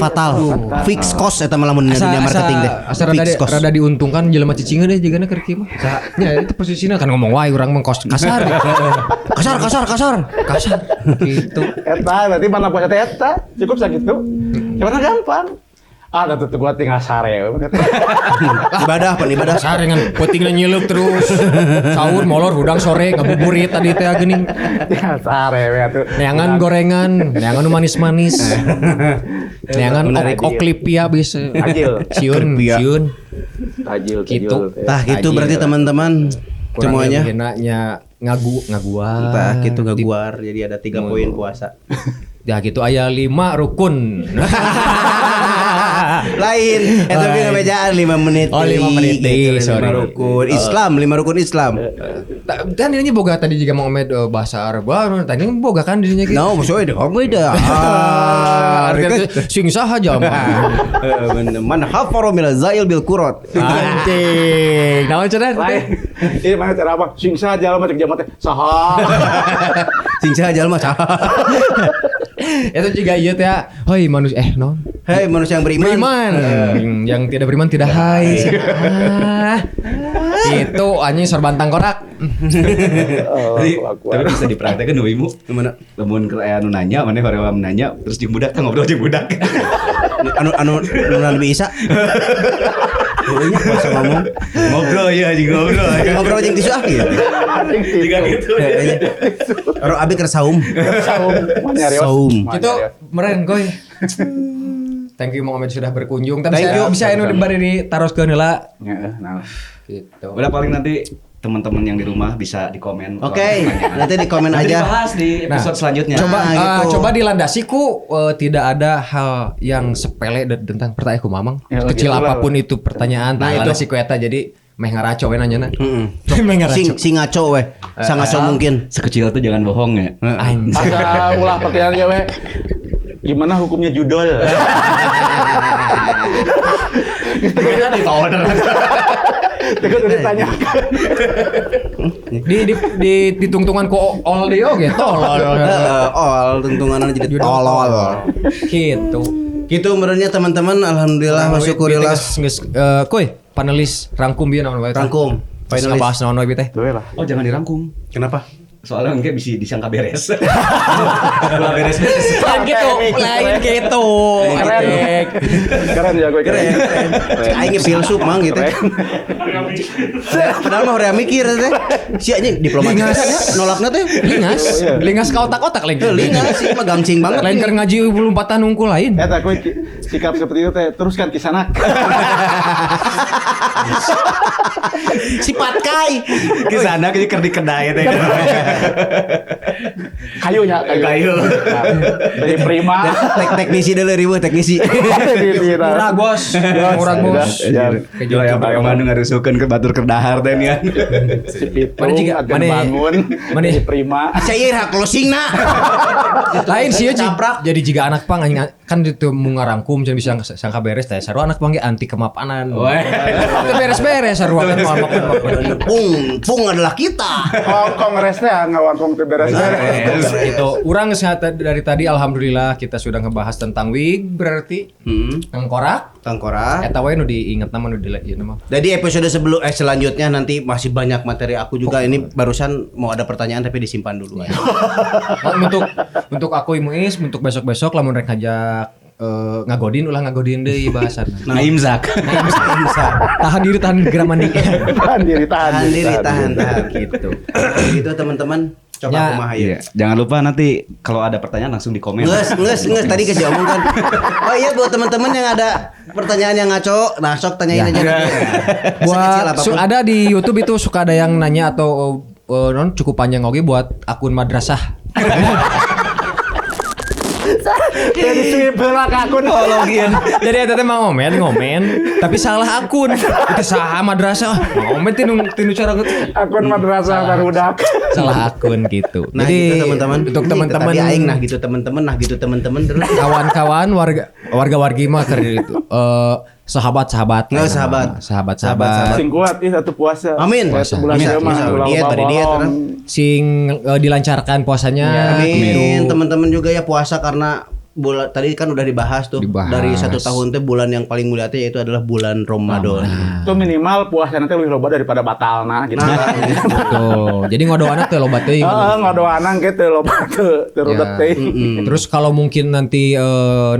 Fix cost eta mah lamun dunia marketing teh. Asal rada diuntungkan jelema cicingeun deh jigana keur kieu mah. Nya itu posisina kan ngomong wae urang mah kos kasar. Kasar. Gitu. Eta berarti mana puasa teh eta cukup sakitu. Karena gampang. Ada tuh gua tinggal sare. Ibadah sarengan pentingna nyileuk terus. Sahur molor hudang sore ngabuburit tadi teh geuning. Tinggal sare we atuh. Neangan gorengan, neangan manis-manis. Neangan oklipia bisa. Tajil. Siun. Tajil gitu. Tah gitu berarti teman-teman semuanya. Hinanya ngaguar. Tah gitu ngaguar. Jadi ada 3 poin puasa. Ya gitu aya 5 rukun. Lain. Eta ge ngabejaan 5 menit. Oh 5 menit deui, sorry. 5 rukun Islam, 5 rukun Islam. Kan dirinya boga tadi juga mau ngomed bahasa Arab. Tadi boga kan dirinya gitu. No, soe deh, beda. Artinya sing saja mah. Bener. Man hafaro mil zail bil qurat. Anjing. Naon cenah? Ini mana cara apa? Sing saja mah cek jamat teh. Saha. Sing saja mah saha. Itu juga iya teh. Hoi manusia non. Hei manusia yang beriman. Yang tidak beriman tidak hai. Itu anjing sorbantang korak. Tapi bisa dipraktekkan dulu ibu. Gimana? Lamun ke anu nanya, mana horewa nanya, terus jeung budak ngobrol jeung budak. Anu lebih bisa. Dulunya masa ngomong Ngobrol ya anjing ngobrol. ngobrol jeung tisu gitu. Jika gitu. Aro abi keur saum. Saum. Itu meren koy. Thank you Muhammad sudah berkunjung. Tapi Thank you. bisa anu bari ditaroskeun heula. Heeh, nah. Gitu. Udah paling nanti teman-teman yang di rumah bisa di komen. Oke, nanti di komen Nanti aja. dibahas di episode selanjutnya. Coba dilandasi ku tidak ada hal yang sepele tentang pertanyaan ku Mamang. Ya, Kecil gitu lah. apapun itu pertanyaan, Nah, itu. landasi ku eta jadi meh ngaraco we nanya na. Meh Si ngaco weh. Sangaco mungkin. Sekecil itu jangan bohong ya. Anjing. Asa ulah pertanyaannya we. Gimana hukumnya judol? Kita udah ditanya. Di tungtungan ko all dia oge tolol. Tungtungan jadi tolol. Gitu. Gitu menurutnya teman-teman, alhamdulillah masyukurillah. Koy, panelis rangkum bieu naon wae. Rangkum. Panelis bahas naon wae teh. Tuh lah. Oh jangan dirangkum. Kenapa? Soalnya enggak bisa disangka beres. Ulah beres-beres. Lain gitu. Keren ya gue keren. Aing filsuf mang gitu. Padahal mah udah mikir teh. Sia nya diplomatis nolakna teh. Lingas ka otak-otak lagi. Lingas sih mah gangsing banget. Lain keur ngaji lompatan unggul lain. Eta gue sikap seperti itu teh teruskan ke sana. Sifat kai. Ke sana ke di kedai teh. Kayunya kayu. Dari prima. Teknisi dulu ribu teknisi. Murah bos. Kejual yang pakai Bandung ngarusukeun ke batur kedahar teh nya. Mana juga bangun. Mana prima. Saya hak closing na. Lain sih jadi jika anak pang kan itu mau ngarangkum jadi bisa sangka beres teh sarua anak pang ge anti kemapanan. Itu beres-beres sarua kan mau Pung adalah kita. Kongres teh ngawangkong teh beres-beres. Gitu. Urang dari tadi alhamdulillah kita sudah ngebahas tentang wig berarti tengkorak. Eta we nu diinget nama nu ieu nama. Jadi episode selanjutnya nanti masih banyak materi aku juga. Ini barusan mau ada pertanyaan tapi disimpan dulu aja. Untuk aku Muis untuk besok-besok lamun rek ngajak ngagodin deui bahasan. Nah, imzak. Tahan diri tahan gerak mandi. Tahan diri. Gitu. Gitu teman-teman. Coba kumaha Iya. Jangan lupa nanti kalau ada pertanyaan langsung di komen. Nges tadi kasih omong kan. Oh iya buat teman-teman yang ada pertanyaan yang ngaco, nah sok tanyain aja. Buat ada di YouTube itu suka ada yang nanya atau non cukup panjang oke buat akun madrasah. Jadi sweep heula ka akun login. Jadi eta teh mah ngomen, tapi salah akun. Itu saha madrasah. Ngomen tinu cara akun madrasah barudak. Salah akun gitu. Nah, jadi gitu, teman-teman. untuk teman-teman Tadi aing gitu teman-teman terus kawan-kawan warga-wargi mah keur itu sahabat-sahabat. Sahabat. Sing kuat satu puasa. Amin. Bulan diet pada diet. Sing dilancarkan puasanya. Amin. Teman-teman juga ya puasa karena bulan tadi kan udah dibahas tuh dari 1 tahun teh bulan yang paling mulia teh yaitu adalah bulan Ramadan. Itu minimal puasa nanti lebih loba daripada batalna gitu. Tuh. Jadi ngodoana teh loba teuing. Ngodoana ge teh loba teu rudet teuing. Terus kalau mungkin nanti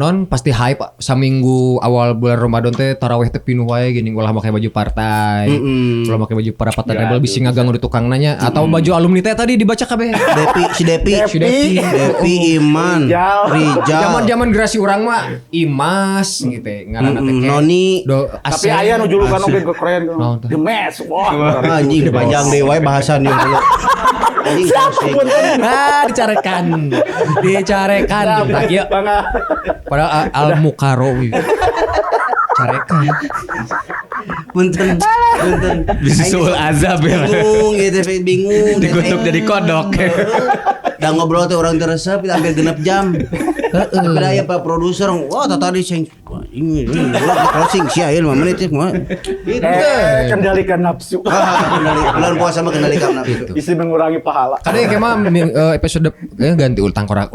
non pasti hype saminggu awal bulan Ramadan teh tarawih teh pinuh wae gini ulah make baju partai. Ulah make baju para partai rebel bisi ngaganggu di tukang nanya atau baju alumni teh tadi dibaca kabeh. Depi Iman Rijal. Zaman generasi urang mah Imas gitu ngaranna teh Noni. Tapi aya nu julukan oge keren The Mess. Wah, anjing panjang deui wae bahasan ieu dulu. Dicarekan tak ya. Padahal al-mukaro. Carekan. Punten. Bisul azab ya. Bingung. Dikutuk jadi kodok. Da ngobrol teh orang teresep hampir 6 jam. Tapi aya Pak produser, wah tadi sing ini closing sia ieu 5 menit mah. Kendalikan nafsu. Bulan puasa mah kendalikan nafsu. Isi mengurangi pahala. Kadang kayak mah episode ganti ulah tangkorak.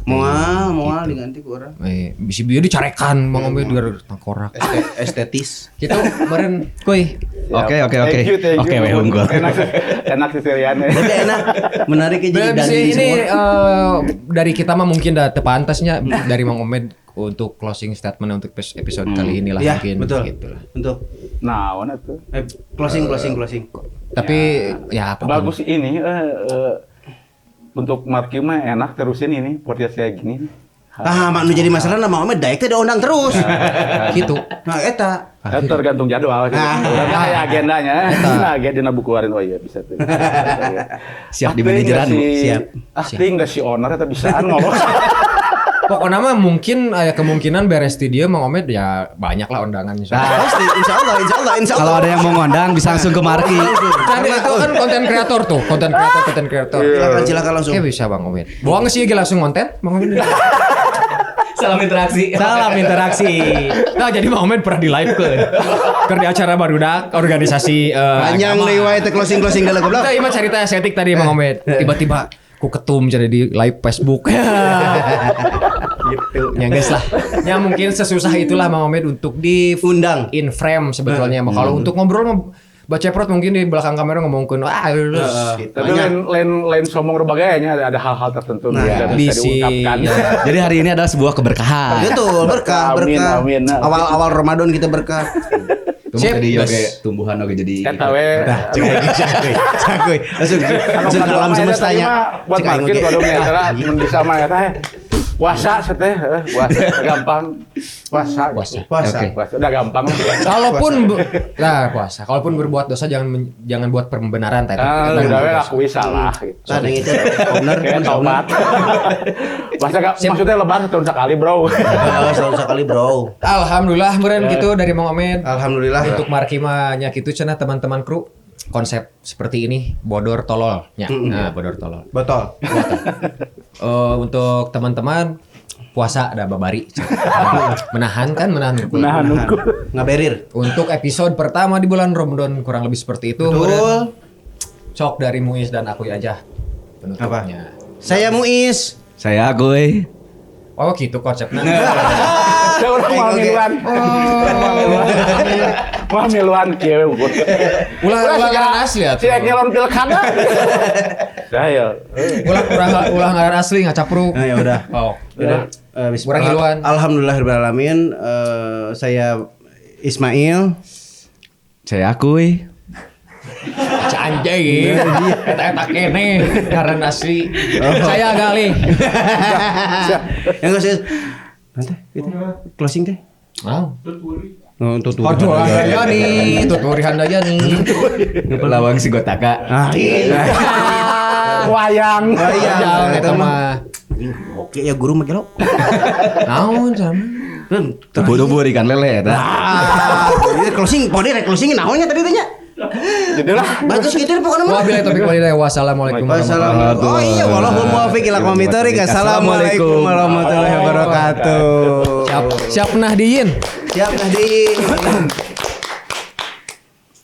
Moal diganti ku urang. Bisi bieu dicarekan mau ngombe di tangkorak. Estetis. Gitu kemarin kuy. Oke. Thank you. Oke, we unggul. Enak sih Siriane. Tapi enak. Menarik jadi Dan ini ini dari kita mah mungkin udah tepantasnya dari Mang Omed untuk closing statement untuk episode kali inilah ya, mungkin betul. gitulah. Untuk Nah, mana tuh? closing. Tapi ya apa Bagus ini untuk Marki mah enak terusin ini podcast kayak gini. mak nu jadi masalah nama Omed daek teh diundang terus. gitu. Nah eta Tergantung jadwal gitu. Urang agendanya. Nah, agenda bukuarin iya bisa tuh. Siap di manajeran. Siap. Asli enggak si owner eta bisaan ngomong. Pokoknya mah mungkin ada kemungkinan beres di dia Mang Omed ya banyak lah undangan insya Allah. Pasti insya Allah. Kalau ada yang mau ngondang bisa langsung ke Marki. Kan itu kan konten kreator tuh, konten kreator. Silakan langsung. Oke bisa Bang Omed. Bohong sih langsung konten Bang Omed. Salam interaksi. Nah jadi Bang Omed pernah di live ke di acara barudak organisasi Panjang agama. nih wae teh closing dulu goblok. Kita ima cerita estetik tadi Bang Omed. Tiba-tiba ku ketum jadi di live Facebook. Gitu. Ya guys lah. Ya mungkin sesusah itulah Bang Omed untuk Undang. in frame sebetulnya. Kalau untuk ngobrol mah baca prot mungkin di belakang kamera ngomongin Tapi lain sombong berbagainya ada hal-hal tertentu yang tidak bisa bisi. diungkapkan. Jadi hari ini adalah sebuah keberkahan. Betul, berkah. Amin. Awal Ramadan kita berkah. Tumbuh jadi yoga tumbuhan oke jadi. Eta we. Cakuy. Langsung ke alam semestanya. Buat makin kalau misalnya bisa mah eta puasa seteh, puasa gampang. Puasa. Oke. Puasa udah gampang. Kalaupun berbuat dosa jangan buat pembenaran tadi. Udah we akui salah gitu. Tadi itu bener Kayak tobat. Puasa maksudnya lebar setahun sekali, Bro. Setahun sekali, Bro. Alhamdulillah meureun gitu dari Mang Omed. Alhamdulillah. Untuk Marki mah nya kitu cenah teman-teman kru konsep seperti ini bodor tolol nya. Nah, bodor tolol. Botol. Untuk teman-teman puasa ada babari. Menahan nunggu. Ngaberir. Untuk episode pertama di bulan Ramadan kurang lebih seperti itu. Betul. Cok dari Muiz dan aku aja penutupnya. Saya Muiz. Saya Agoy. Oh gitu konsepnya. Saya udah mau miluan. Wah miluan kieu. Ulah asli ya. Si nyalon pilkada. Saya. Ulah ngaran asli ngacapruk. Nah, ya udah. Oh. Udah. Kurang hiluan. Alhamdulillahirobbilalamin. Saya Ismail. Saya Agoy. Anjay eta kene ngaran asli. Saya Galih. Yang enggak sih. Nanti gitu. Closing teh. Mau. Oh, tutup. Aduh, ya nih, tuturi handaya nih. Lawang si Gotaka. Wayang. Jauh eta mah. Oke ya guru mah kilo. Naon sama. Tubuh-tubuh ikan lele eta. Closing, pode closing naonnya tadi teh nya? Jadilah. Bagus gitu pokoknya mah. Wabillahi taufiq wal hidayah. Wassalamualaikum warahmatullahi Wassalamualaikum. Oh iya, wallahul muwaffiq ila aqwamit thoriq. Assalamualaikum warahmatullahi wabarakatuh. Siap Nahdiyin. Siap Nahdi.